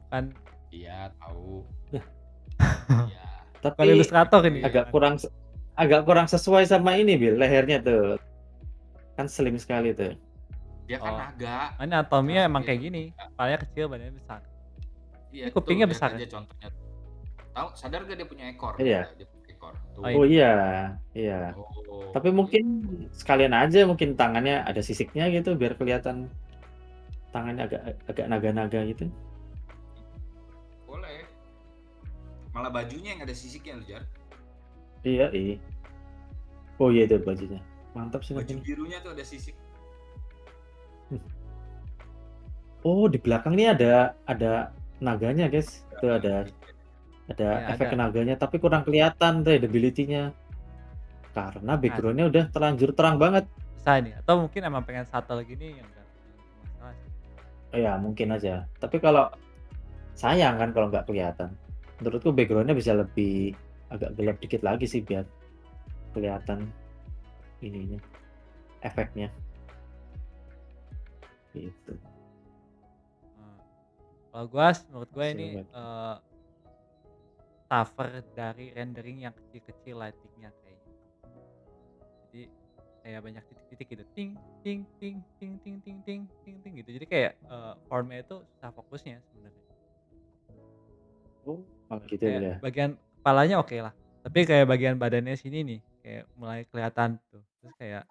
bukan Iya, tahu. Yah, Iya, bukan tapi ilustrator ini gede. agak bukan. kurang agak kurang sesuai sama ini Bil, lehernya tuh, kan slim sekali tuh. Dia kan Oh, naga. ini anatominya Masa emang dia kayak ikut gini, naga? kepalanya kecil, badannya besar. Iya, Ini tuh kupingnya lihat besar ya? aja contohnya. Tahu, sadar gak dia punya ekor? Iya? Ada, dia punya ekor. Oh, Tuh. Oh ini. iya, iya. Tapi Oh, mungkin gitu. sekalian aja mungkin tangannya ada sisiknya gitu biar kelihatan tangannya agak agak naga-naga gitu. Boleh. Malah bajunya yang ada sisiknya loh, Jar. Iya, oh iya itu bajunya. Mantap sih Baju ini. birunya tuh ada sisik. Oh, di belakang nih ada naganya, guys. Tuh ada Iya ada. efek naganya tapi kurang kelihatan tuh ability-nya. Karena Nah, background-nya udah terlanjur terang banget. bisa ini atau mungkin emang pengen subtle gini yang enggak masalah sih. Oh ya, mungkin aja. Tapi kalau sayang kan kalau nggak kelihatan. Menurutku background-nya bisa lebih agak gelap dikit lagi sih biar kelihatan ininya, efeknya. Gitu. Eee, kalau gua menurut gua ini, Silhouette. suffer dari rendering yang kecil-kecil lighting-nya kayaknya. Jadi kayak banyak titik-titik gitu, ting ting ting ting ting ting ting ting ting gitu. Jadi kayak, formnya itu susah fokusnya sebenarnya. Oh, malah gitu ya, Kayak Bel, ya? bagian kepalanya oke lah, tapi kayak bagian badannya sini nih, kayak mulai kelihatan tuh. Terus kayak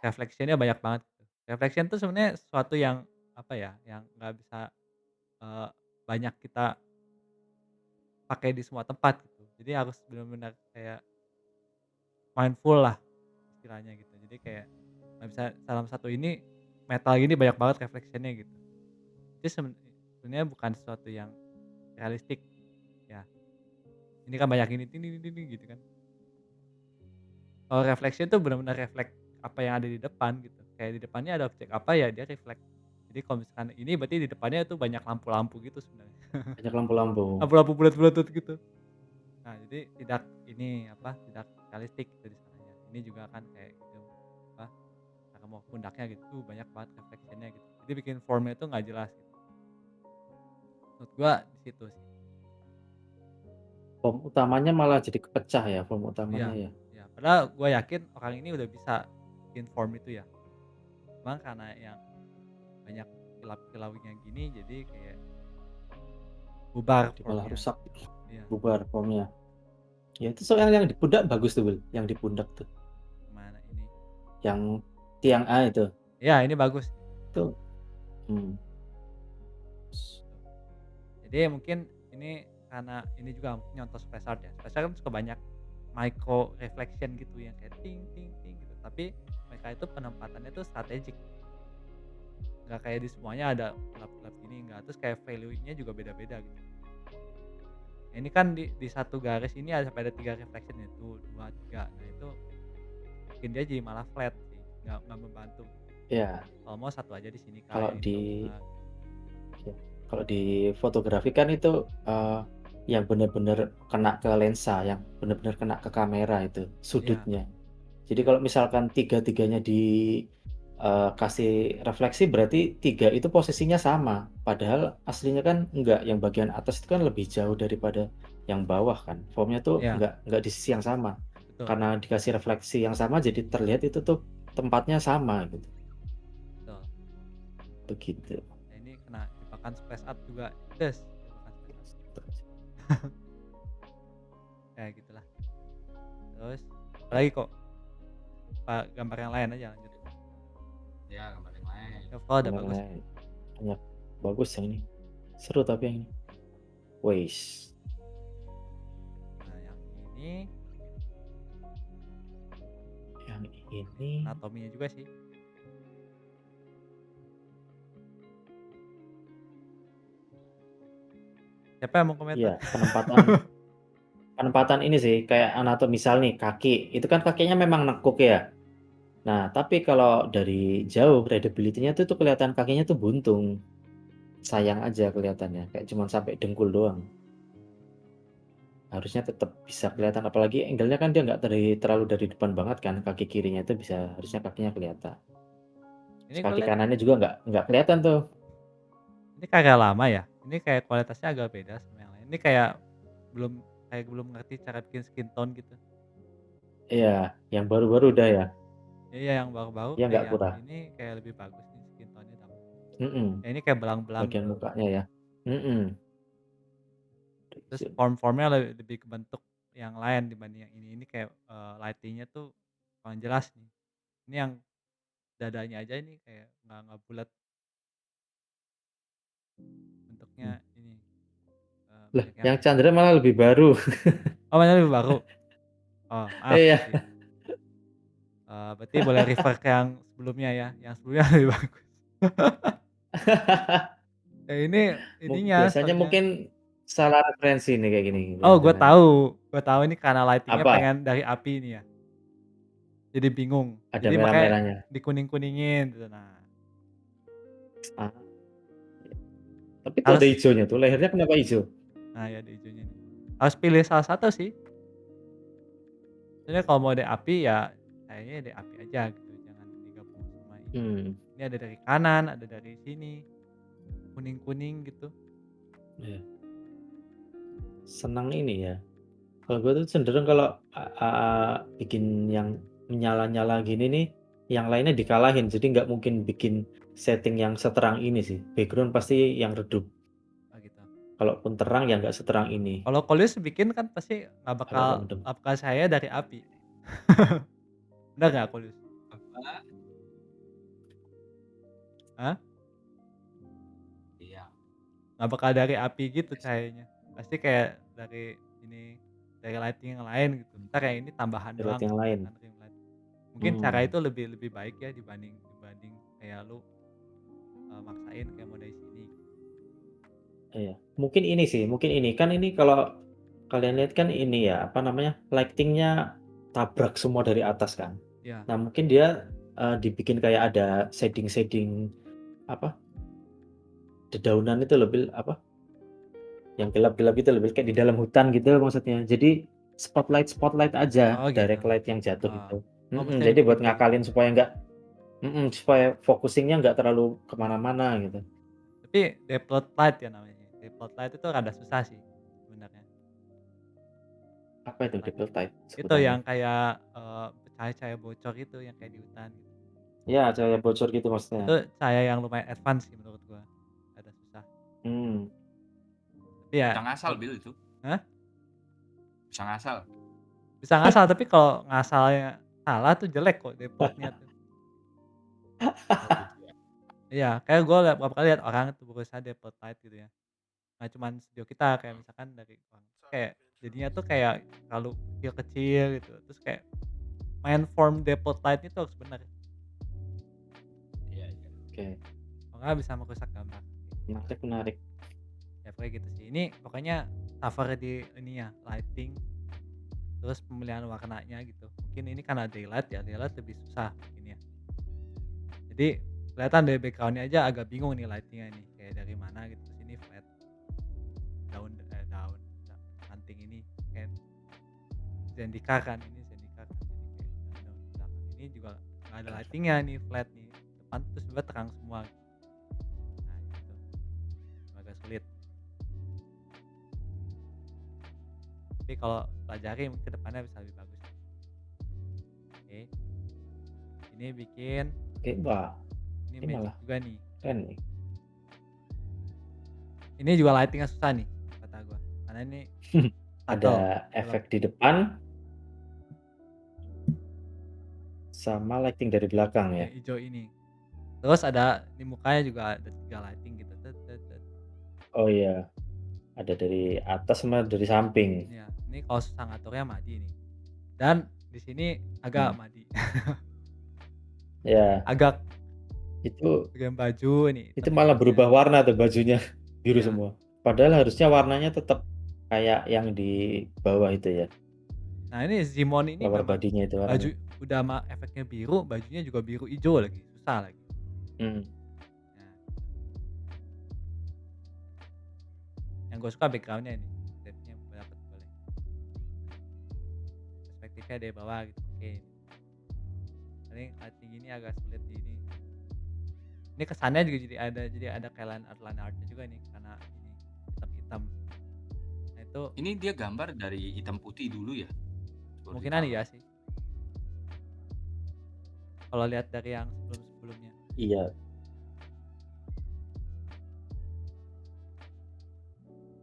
reflection-nya banyak banget gitu. Reflection tuh sebenarnya sesuatu yang, apa ya, yang nggak bisa, eee, banyak kita pakai di semua tempat gitu. Jadi harus benar-benar kayak mindful lah istilahnya gitu. Jadi kayak nggak bisa dalam satu ini, metal gini banyak banget reflection-nya gitu. Itu sebenarnya bukan sesuatu yang realistik ya. Ini kan banyak ini ting ting ting ting gitu kan. Kalau reflection tuh benar-benar refleks apa yang ada di depan gitu. Kayak di depannya ada objek apa ya dia refleks. Jadi kalau misalkan ini berarti di depannya tuh banyak lampu-lampu gitu sebenarnya. Banyak lampu-lampu. Lampu-lampu bulat-bulat gitu. Nah, jadi tidak ini apa, tidak realistik gitu di sananya. Ini juga kan kayak gitu apa, cara mau pundaknya gitu banyak banget reflection-nya gitu. Jadi bikin formnya tuh nggak jelas gitu. Menurut gua di situ sih. Form utamanya malah jadi kepecah ya, form Iya, utamanya ya? iya. Padahal gua yakin orang ini udah bisa bikin form itu ya. Cuma karena yang banyak kilap-kilaunya gini jadi kayak bubar Jadi malah formnya. rusak, Iya, bubar formnya. Ya itu soal yang di pundak bagus tuh, Bel, yang di pundak tuh. kemana ini. Yang tiang A itu. Iya, ini bagus. Itu hmm. Jadi mungkin ini karena ini juga mungkin nyontoh Space Art ya. Space Art kan suka banyak micro reflection gitu yang kayak ting ting ting gitu. Tapi mereka itu penempatannya tuh strategik. Nggak kayak di semuanya ada gelap-gelap gini enggak. Terus kayak value-nya juga beda-beda gitu. Nah, ini kan di satu garis ini ada sampai ada 3 reflection itu, 2, 3. Nah, itu bikin dia jadi malah flat sih, nggak membantu. Ya, Kalau mau satu aja di sini Kak, kalau yang ini di enggak. ya, kalau di fotografi kan itu, yang benar-benar kena ke lensa, yang benar-benar kena ke kamera itu Iya, sudutnya. Jadi Ya, kalau misalkan tiga-tiganya kasih refleksi berarti 3 itu posisinya sama, padahal aslinya kan enggak, yang bagian atas itu kan lebih jauh daripada yang bawah kan, formnya tuh ya, enggak di sisi yang sama. betul, Karena dikasih refleksi yang sama jadi terlihat itu tuh tempatnya sama gitu, betul. begitu. Ya ini kena jebakan space art juga, des, jebakan space art. Ya gitulah. Terus apalagi kok, gambar yang lain aja lanjut. Ya, gambar yang lain. Oh, udah bagus. Gambarnya banyak, bagus yang ini, seru tapi yang ini. Weis, Nah, yang ini yang ini anatominya juga sih. Siapa yang mau komentar? iya penempatan penempatan ini sih kayak misal nih kaki, itu kan kakinya memang nekuk ya. Nah, tapi kalau dari jauh readability-nya tuh kelihatan kakinya tuh buntung. Sayang aja kelihatannya, kayak cuman sampai dengkul doang. Harusnya tetap bisa kelihatan, apalagi angle-nya kan dia nggak terlalu dari depan banget kan, kaki kirinya itu bisa harusnya kakinya kelihatan. Ini Terus gue kaki lihat kanannya juga nggak kelihatan tuh. ini karya lama ya. Ini kayak kualitasnya agak beda sama yang lain. Ini belum belum ngerti cara bikin skin tone gitu. Iya, yang baru-baru udah ya. Iya, yang baru-baru Iya kayak nggak yang kurang. ini kayak lebih bagus nih skin tone-nya dapet. Mhm, Ya ini kayak belang-belang bagian gitu. mukanya ya. Mhm. Terus form-formnya lebih kebentuk yang lain dibanding yang ini. Ini kayak lighting-nya tuh kurang jelas nih. Ini yang dadanya aja ini kayak nggak bulat Mmm. bentuknya ini Lah, banyak yang yang Chandra malah lebih baru. oh mana lebih baru. Oh maaf Iya. berarti. Berarti boleh refer ke yang sebelumnya ya. Yang sebelumnya lebih bagus. Ya ini ininya Biasanya soalnya. mungkin salah referensi nih kayak gini, Oh jangan-jangan. gue tahu ini karena lighting-nya Apa? pengen dari api ini ya. Jadi bingung. Ada Jadi makanya merah-merahnya? dikuning-kuningin gitu. Nah, Ah, tapi kok ada harus hijaunya tuh, lehernya kenapa hijau? nah ya ada hijaunya nih. Harus pilih salah satu sih. Sebenarnya kalau mau ada api ya kayaknya ada api aja gitu. Jangan digabung sama ini. Mmm, Ini ada dari kanan, ada dari sini. Kuning-kuning gitu. iya. Senang ini ya, kalau gue tuh cenderung kalau, bikin yang menyala-nyala gini nih, yang lainnya dikalahin, jadi nggak mungkin bikin setting yang seterang ini sih, background pasti yang redup, Oh gitu. kalaupun terang ya nggak seterang ini, Kalau Kolis bikin kan pasti agak remedem. nggak bakal saya dari api. Benar nggak Kolis? Apa? Hah? Iya. Nggak bakal dari api gitu cahayanya. Pasti kayak dari ini, dari lighting yang lain gitu. Entar yang ini tambahan Highlight doang yang gitu lain. kan rim light. Mungkin cara Mmm, itu lebih lebih baik ya dibanding dibanding kayak lu, maksain kayak mau dari sini. iya. Mungkin ini sih, mungkin ini, kan ini kalau kalian lihat kan ini ya, apa namanya, lighting-nya tabrak semua dari atas kan. Iya. Nah mungkin dia, dibikin kayak ada shading-shading, apa, dedaunan itu lebih apa, yang gelap-gelap gitu, lebih kayak di dalam hutan gitu maksudnya. Jadi spotlight-spotlight aja, Oh gitu. direct light yang jatuh Oh. itu. Oh Mhm, maksudnya jadi buat begitu. ngakalin supaya focusing-nya nggak terlalu ke mana-mana gitu. Tapi depth light ya namanya. Depth light itu rada susah sih sebenarnya. Apa itu Light. double type Itu sebutannya? yang kayak, cahaya-cahaya bocor itu yang kayak di hutan gitu. Ya cahaya bocor gitu Itu maksudnya. cahaya yang lumayan advance sih menurut gua. Rada susah. Mmm, Tapi ya Bisa ngasal Bil itu, hah? bisa ngasal. Bisa ngasal, tapi kalau ngasalnya salah tuh jelek kok depotnya tuh. Oh gitu ya? Iya, kayak gue beberapa kali lihat orang tuh berusaha depot light gitu ya. Nggak cuman studio kita, kayak misalkan dari orang kayak jadinya tuh kayak terlalu kecil-kecil gitu. Terus kayak main form depot light itu harus bener. Iya iya. oke, Kalau nggak bisa merusak gambar. menarik menarik. Ya pokoknya gitu sih. Ini pokoknya cover di ini ya, lighting, terus pemilihan warnanya gitu. Mungkin ini karena daylight ya, daylight lebih susah bikinnya. Jadi kelihatan dari background-nya aja agak bingung nih lighting-nya nih, kayak dari mana gitu, terus ini flat daun ranting ini kayak Zendikar kan, ini Zendikar kan, jadi kayak daun ini juga nggak ada lightingnya nih, flat nih, depan terus tiba terang semua. Nah gitu, agak sulit. Tapi kalau pelajari mungkin kedepannya bisa lebih bagus. Oke, ini bikin, Oke, wah, ini ini magic malah juga nih. keren nih. Ini juga lightingnya susah nih kata gua, karena ini Ada subtle dalam efek di depan sama lighting dari belakang ya? yang hijau ini. Terus ada di mukanya juga ada 3 lighting gitu, tet tet tet. Oh iya, ada dari atas sama dari samping. Iya, ini kalau susah ngaturnya Madi nih. Dan di sini agak Hmm. Madi, Ya, agak itu bagian baju nih itu hitam malah hitamnya. berubah warna tuh bajunya, biru Iya. semua. Padahal harusnya warnanya tetap kayak yang di bawah itu ya, Nah ini Zimon ini lower memang body-nya itu baju warnanya. udah efeknya biru, bajunya juga biru ijo lagi, susah lagi. Hmm. Nah, yang gue suka background-nya nih, setnya dapet boleh. Perspektifnya dari bawah gitu, oke. Paling lighting ini agak sulit di ini. Ini kesannya juga jadi ada kayak line art-nya juga nih karena ini hitam-hitam. Nah itu Ini dia gambar dari hitam putih dulu ya? Seperti kemungkinan tahu. iya sih. Kalau lihat dari yang sebelum-sebelumnya. Iya,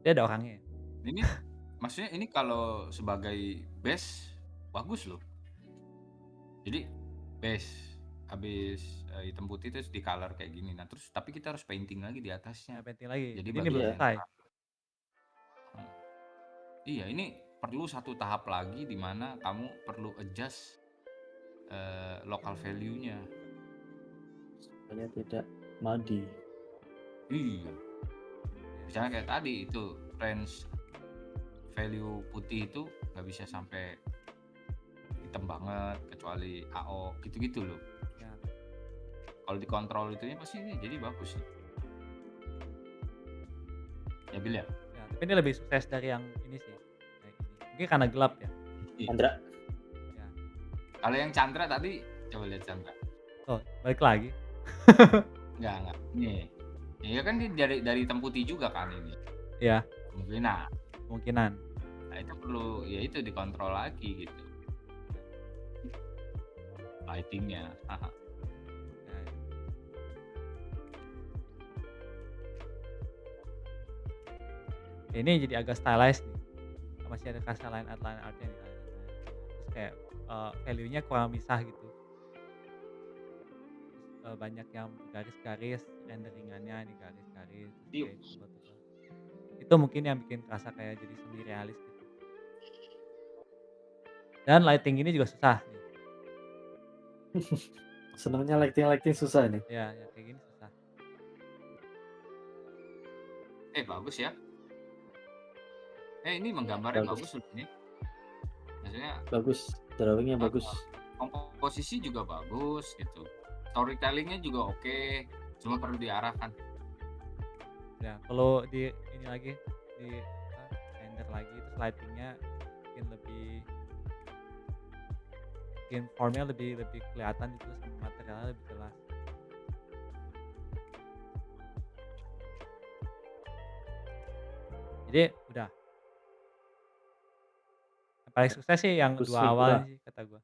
Dia ada orangnya ya? Ini maksudnya ini kalau sebagai base bagus loh. Jadi base habis hitam putih terus di color kayak gini. Nah, terus tapi kita harus painting lagi di atasnya. Nggak penting lagi. Jadi Jadi ini belum bagian iya. selesai. Hmm. Iya, ini perlu satu tahap lagi di mana kamu perlu adjust local value-nya. Supaya tidak muddy. Iya. Misalnya kayak tadi itu range value putih itu nggak bisa sampai hitam banget kecuali AO gitu-gitu loh. Ya. Kalau dikontrol itunya pasti ini jadi bagus sih. Ya Bil ya. Ya, tapi ini lebih sukses dari yang ini sih. Kayak gini. Mungkin karena gelap ya. Iya. Andra, Ya. Kalau yang Chandra tadi coba lihat Chandra. Oh, balik lagi. Enggak. Nih. Ya kan dia dari hitam putih juga kan ini. Ya, Kemungkinan. kemungkinan. Nah, itu perlu ya itu dikontrol lagi gitu. Lightingnya. Haha. Ya. Ini jadi agak stylized nih. Masih ada kasih line artnya nih. Terus kayak value-nya kurang misah gitu. Terus, banyak yang garis-garis renderingannya di garis-garis terus Yuk. kayak tebel-tebel. Itu mungkin yang bikin kerasa kayak jadi semi realis gitu. Dan lighting ini juga susah nih. senangnya lighting susah nih. Ya, yang kayak gini susah. Bagus ya. Ini menggambarnya Bagus, bagus loh ini. Maksudnya bagus. Drawingnya uh, bagus. komposisi juga bagus gitu. Storytellingnya juga oke. Cuma perlu diarahkan. Ya, kalau di ini lagi di render lagi terus lightingnya bikin formnya lebih kelihatan gitu sama materialnya lebih jelas. Jadi udah. Yang paling sukses sih yang Bagus dua sih, awal Bra. sih kata gua.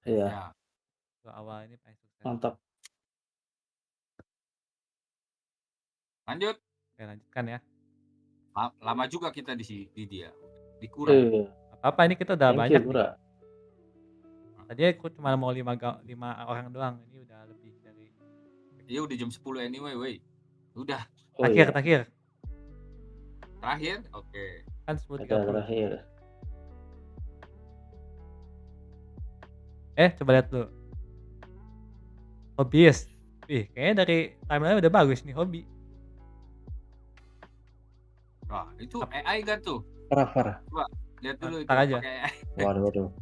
Iya, Ya, Dua awal ini paling sukses. mantap. lanjut. Oke, lanjutkan ya. Lama juga kita di dia. Dikurang. Iya, Apa ini kita udah thank you, banyak nih. Bra. Tadi aku cuma mau 5 orang doang. Ini udah lebih dari Ya udah jam 10 anyway, wey. Udah. Oh terakhir. iya, Terakhir, oke. Kan ada 10.30. terakhir. Coba lihat dulu. Hobbies. Kayaknya dari timeline udah bagus nih hobi. Wah, itu AI kan tuh? Parah. Coba lihat dulu itu Ntar aja. pakai AI.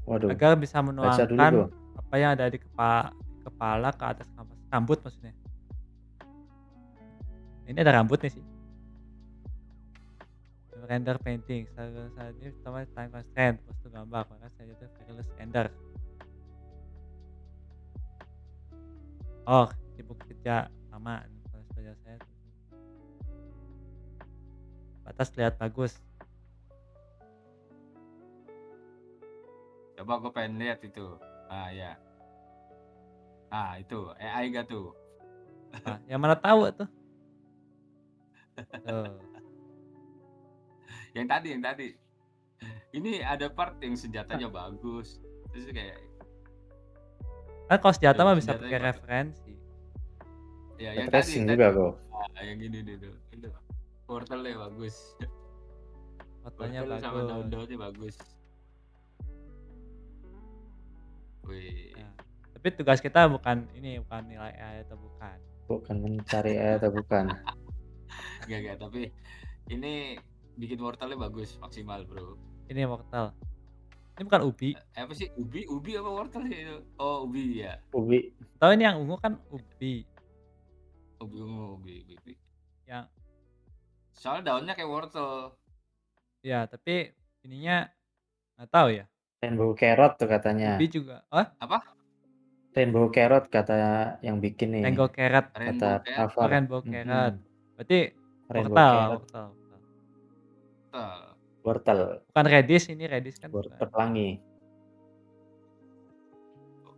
Waduh. Agar bisa Baca dulu menuangkan gua. apa yang ada di kepala ke atas rambut maksudnya. Ini ada rambutnya sih. Render painting. Saat ini pertama time constraint. Post gambar. Maka saya itu fearless render. Oh, sibuk kerja, sama pas kerja saya tuh. Batas lihat bagus. Coba gue pengen lihat itu. Ah ya. Ah itu AI gak tuh? Wah, yang mana tahu tuh. Tuh. Yang tadi. Ini ada part yang senjatanya bagus. Terus kayak Kan kalau senjata tuh mah bisa senjatanya pakai bagus. referensi. Ya Ray yang tracing juga tadi. kok. Ah, yang ini nih tuh. Itu. Portalnya bagus. Fotonya Portal sama bagus. daun-daunnya bagus. Wih. Nah, tapi tugas kita bukan ini, bukan nilai AI atau bukan. Bukan mencari atau bukan. Gak, tapi ini bikin wortelnya bagus, maksimal bro. Ini wortel. Ini bukan ubi. Apa sih ubi apa wortel sih itu? Oh ubi ya, Ubi. Tahu ini yang ungu kan ubi. ubi ungu, ubi. Yang Soalnya daunnya kayak wortel. ya, tapi ininya nggak tahu ya. Rainbow carrot tuh katanya. Ubi juga. Oh, Apa? Rainbow carrot kata yang bikin nih. rainbow carrot. Kata Rainbow carrot. Oh, Alvar. rainbow carrot. Berarti Rainbow wortel, carrot. wortel. Wortel. Bukan radish, ini radish kan Wortel bukan. pelangi.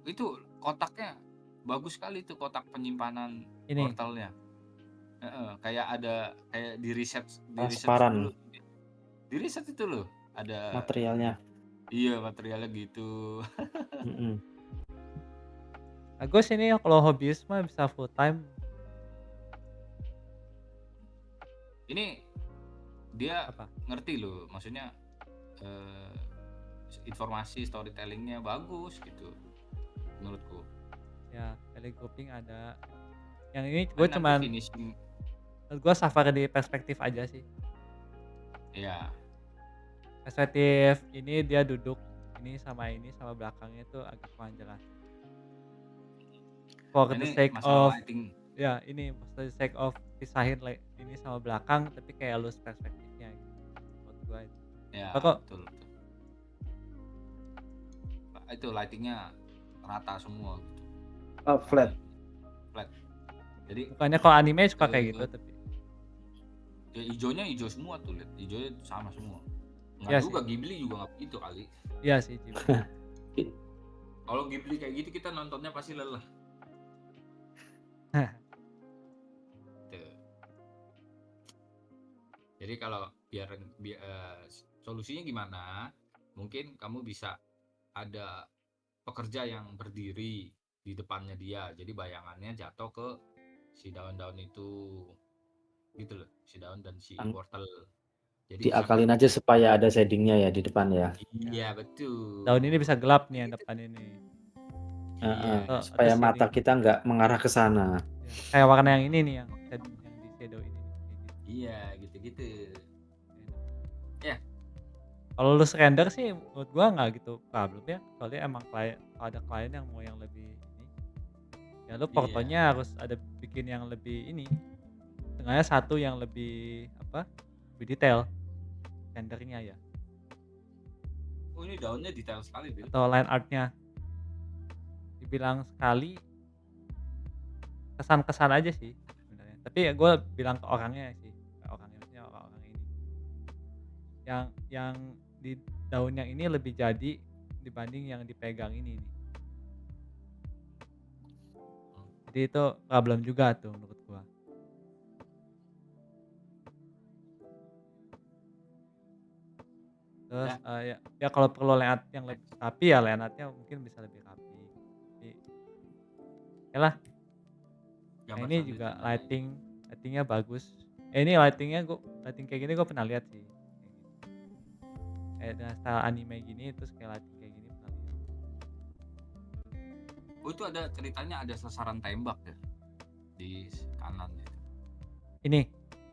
Itu kotaknya bagus sekali tuh, kotak penyimpanan Ini. wortelnya. Kayak ada kayak di riset Transparan. dulu. Di riset itu loh ada Materialnya. Iya materialnya gitu. Bagus ini kalau hobiis mah bisa full time. Ini dia Apa? ngerti loh, maksudnya informasi storytellingnya bagus gitu menurutku. Ya, telegrouping ada. Yang ini gue Kan nanti cuman finishing menurut gue suffer di perspektif aja sih. ya. Perspektif ini dia duduk ini sama belakangnya itu agak kurang jelas. For the Ini sake masalah of lighting. ya ini for the sake of pisahin ini sama belakang tapi kayak lose perspektifnya gitu. Menurut gue itu. Ya, Apa kok? betul. Itu lightingnya rata semua gitu. Oh, flat. Jadi Bukannya kalau anime suka kayak gitu tapi ya hijaunya hijau semua tuh, lihat hijaunya sama semua. Nggak iya juga sih. Ghibli juga nggak begitu kali. Iya sih Jim. Kalau Ghibli kayak gitu kita nontonnya pasti lelah. Tuh. Jadi kalau biar solusinya gimana? Mungkin kamu bisa ada pekerja yang berdiri di depannya dia. Jadi bayangannya jatuh ke si daun-daun itu. Gitu loh, si daun dan si wortel. Jadi Diakalin aja supaya ada shadingnya ya di depan ya. Iya, betul. Daun ini bisa gelap nih yang depan ini. Iya, Supaya ada mata shading. kita nggak mengarah ke sana. Ya, kayak warna yang ini nih yang di shadow ini. Kayak gitu. Iya, gitu-gitu. Ya. Kalau lu render sih menurut gua nggak gitu problem ya. Soalnya emang kalau ada klien yang mau yang lebih ini, ya lu fotonya harus ada bikin yang lebih ini. Tengahnya satu yang lebih lebih detail rendernya ya. Oh ini daunnya detail sekali, Bil. Atau line artnya dibilang sekali kesan-kesan aja sih sebenarnya. Tapi ya gue bilang ke orangnya sih, ke orangnya maksudnya orang-orang ini. Yang di daun yang ini lebih jadi dibanding yang dipegang ini nih. Jadi itu problem juga tuh menurut gua. Terus ya kalau perlu layout yang lebih rapi ya layoutnya mungkin bisa lebih rapi. Tapi ya lah. Nah ini juga lightingnya bagus. Ini lighting kayak gini gue pernah lihat sih. Kayak dengan style anime gini terus kayak lighting kayak gini pernah lihat. Oh itu ada ceritanya, ada sasaran tembak ya di kanan itu. Ini.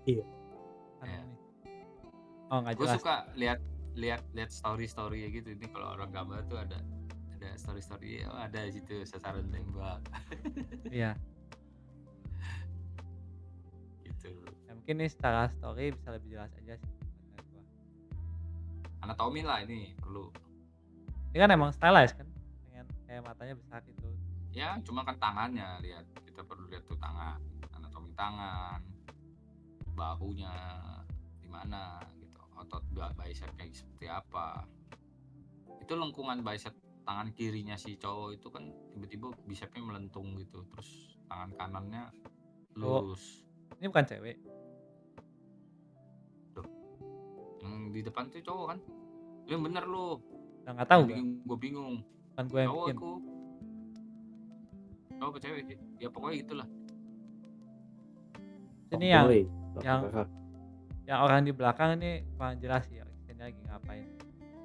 Iya. Ya. Ini. Oh nggak Gue jelas. suka lihat story gitu. Ini kalau orang gambar tuh ada story ada situ sasaran tembak. Iya. Gitu. Ya, mungkin nih secara story bisa lebih jelas aja sih. Anatomi lah ini perlu. Ini kan emang stylized kan, dengan kayak matanya besar gitu. Ya cuma kan tangannya, lihat, kita perlu lihat tuh tangan, anatomi tangan, bahunya di mana gitu, otot bicep kayak seperti apa. Itu lengkungan bicep tangan kirinya si cowok itu kan tiba-tiba bicepnya melentung gitu, terus tangan kanannya Cowok, lurus. ini bukan cewek. Loh, yang di depan tuh cowok kan? Lu yang bener lu, Nah, nggak tahu yang gua, bikin gue bingung. bukan gue yang Cowok bikin. aku, cowok apa cewek sih? Ya pokoknya gitulah. Ini Tomboy, yang kakak. yang orang di belakang ini kurang jelas sih, ini lagi ngapain.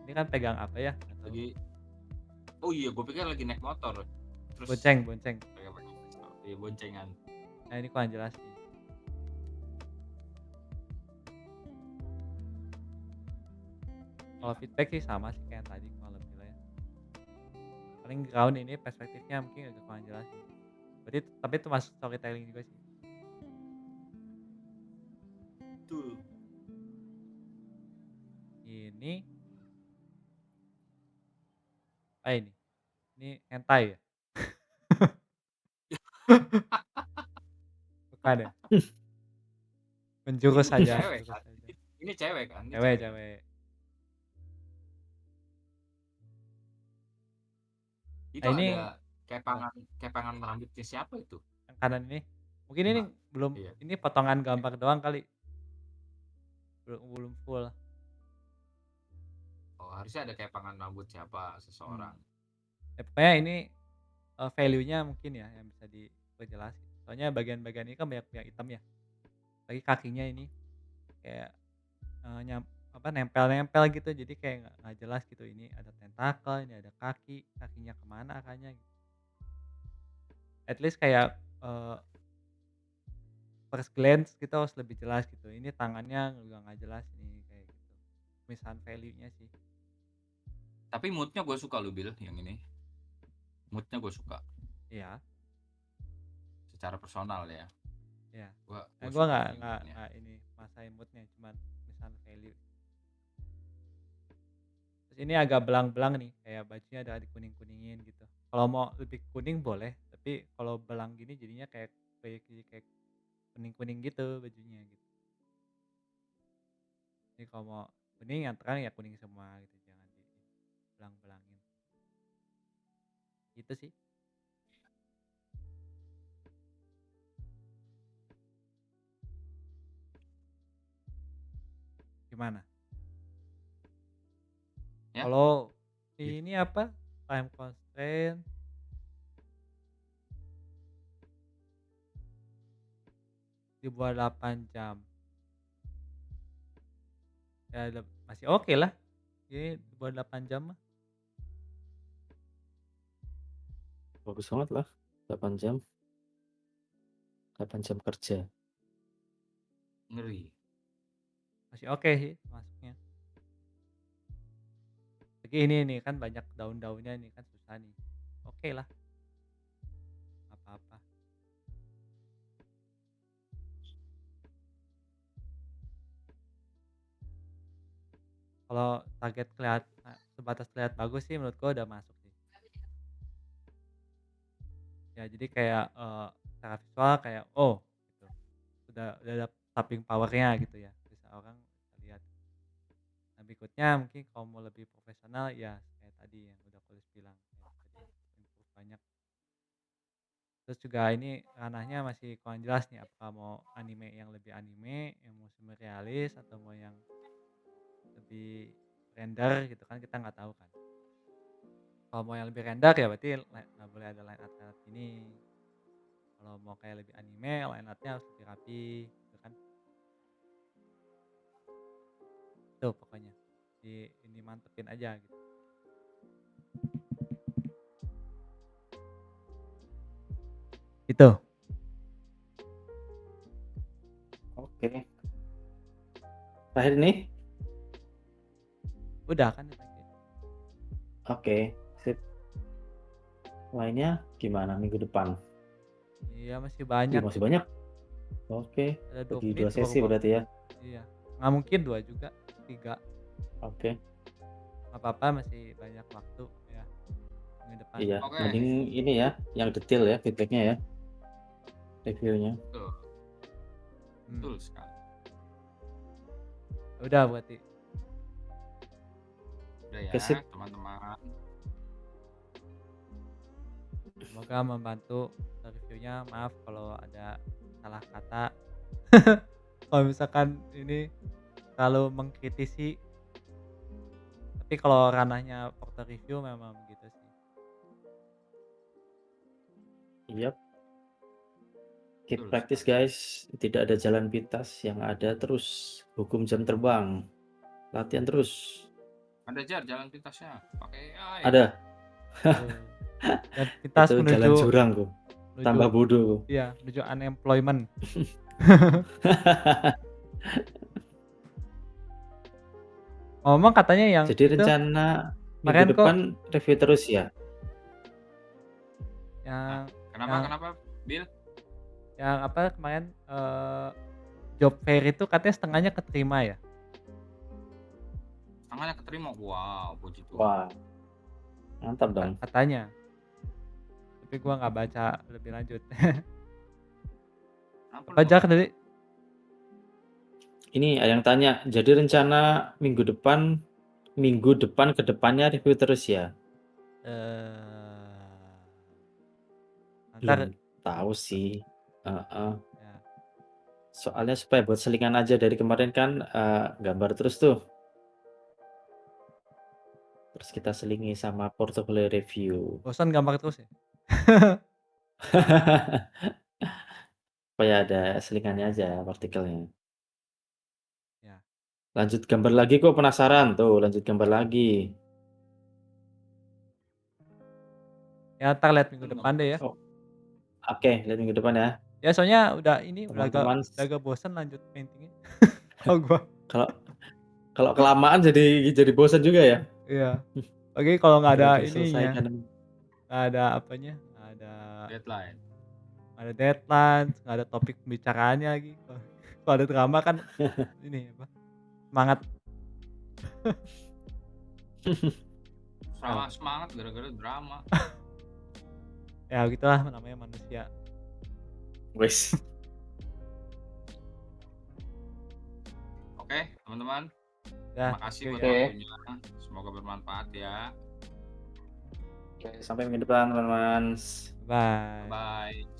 Ini kan pegang apa ya? Nggak tahu. Lagi, oh iya, gue pikir lagi naik motor. Terus Bonceng, bonceng. pakai pistol. Iya, boncengan. Nah, ini kurang jelas sih. Kalau feedback sih sama sih kayak tadi kurang lebih lah ya. Paling ground ini perspektifnya mungkin agak kurang jelas sih. Berarti tapi itu masuk storytelling juga sih. Tuh. Ini apa ini? Ini hentai ya? Bukan ya? Menjurus Ini saja, cewek menjurus kan? saja. Ini cewek kan? Ini Cewek, cewek. cewek. Itu Nah, ada ini apa? kepangan rambutnya siapa itu? Yang kanan ini. Mungkin ini Mbak. belum, Iya. ini potongan gambar doang kali. Belum full. Oh, harusnya ada kepangan rambut siapa Hmm. seseorang. Ya, pokoknya ini value-nya mungkin ya yang bisa diperjelas. Soalnya bagian-bagian ini kan banyak yang hitam ya. Lagi kakinya ini kayak nempel-nempel gitu, jadi kayak nggak jelas gitu, ini ada tentakel, ini ada kakinya kemana arahnya gitu. At least kayak first glance kita harus lebih jelas gitu, ini tangannya juga nggak jelas nih kayak gitu, misalnya value-nya sih. Tapi moodnya gue suka lu Bil, yang ini. Moodnya gue suka. Iya, Secara personal ya. iya. Gue Gue suka nggak nih moodnya. ini masain moodnya, cuman misalnya value. Terus ini agak belang-belang nih, kayak bajunya ada dikuning-kuningin gitu. Kalau mau lebih kuning boleh, tapi kalau belang gini jadinya kayak kuning-kuning gitu bajunya gitu. Jadi kalau mau kuning yang terang ya kuning semua gitu, jangan dibelang-belangin. Gitu sih. Gimana? Ya? Kalau Gitu. ini apa? Time constraint dibuat 8 jam. Ya masih oke lah. Ini dibuat 8 jam mah. Bagus banget lah. 8 jam. 8 jam kerja. Ngeri. Masih oke sih masuknya. Lagi ini nih kan banyak daun-daunnya nih kan susah nih. Oke lah. Apa-apa. Kalau target sebatas kelihatan bagus sih menurut gua udah masuk sih. Ya jadi kayak secara visual kayak oh gitu. Udah ada tapping powernya gitu ya. Bisa orang bisa lihat. Nah, berikutnya mungkin kalau mau lebih profesional ya kayak tadi yang udah Kolis bilang kayak tadi improve banyak. Terus juga ini ranahnya masih kurang jelas nih, apakah mau anime, yang mau semi realis atau mau yang lebih render gitu kan kita nggak tahu kan. Kalau mau yang lebih render ya berarti nggak boleh ada line art ini. Kalau mau kayak lebih anime, line artnya harus lebih rapi gitu kan. Tuh pokoknya ini mantepin aja gitu. Itu. Oke. Terakhir ini? Udah kan itu aja. Oke, sip. Lainnya gimana minggu depan? Iya masih Ih, banyak. masih banyak. Oke, Ada 2 bagi menit 2 baru sesi berarti ya. Iya. Nggak mungkin 2 juga, 3. Oke. Nggak apa-apa masih banyak waktu ya. minggu depan. Iya, Oke, mending ini ya, yang detail ya feedback-nya ya, reviewnya. betul, Hmm. betul sekali. Udah berarti. Udah Oke, ya, sip. teman-teman. Semoga membantu reviewnya. Maaf kalau ada salah kata. Kalau misalkan ini terlalu mengkritisi. Tapi kalau ranahnya faktor review memang begitu sih. Yap. Keep Betul practice sekali. guys, tidak ada jalan pintas, yang ada terus hukum jam terbang. Latihan terus. Ada Jar jalan pintasnya pakai AI. Ada. Dan pintas Itu jalan menuju jurang tuh. Tambah bodoh. iya, menuju unemployment. Ngomong katanya yang Jadi itu rencana minggu kemarin kok depan review terus ya? Nah, yang kenapa, Bill? yang apa kemarin job fair itu katanya setengahnya keterima ya? Tangannya keterima. Wow, puji Tuhan. Wah, mantap dong. Katanya. Tapi gua nggak baca lebih lanjut. Ampun Apa loh. Jak tadi? Ini ada yang tanya, jadi rencana minggu depan ke depannya review terus ya? Ntar Belum tahu sih. ya. Soalnya supaya buat selingan aja dari kemarin kan gambar terus tuh. Terus kita selingi sama portfolio review. Bosan gambar terus ya? Supaya ada selingannya aja partikelnya. Ya. Lanjut gambar lagi kok penasaran tuh, lanjut gambar lagi. Ya ntar lihat minggu depan deh ya. Oh, oke, lihat minggu depan ya. Ya soalnya udah Teman-teman, agak bosan lanjut paintingnya. Kalau gua. kalau kelamaan jadi bosan juga ya. Iya. Oke kalau nggak ada Udah ininya, selesaikan. nggak ada apanya, Deadline. nggak ada deadline, nggak ada topik pembicaraannya lagi. Kalau ada drama kan ini apa? Semangat. Semangat gara-gara drama. Ya gitulah namanya manusia. Wes. Oke, teman-teman. Ya, Terima kasih buat ya. waktunya. Semoga bermanfaat ya. Oke, sampai minggu depan teman-teman. Bye. Bye.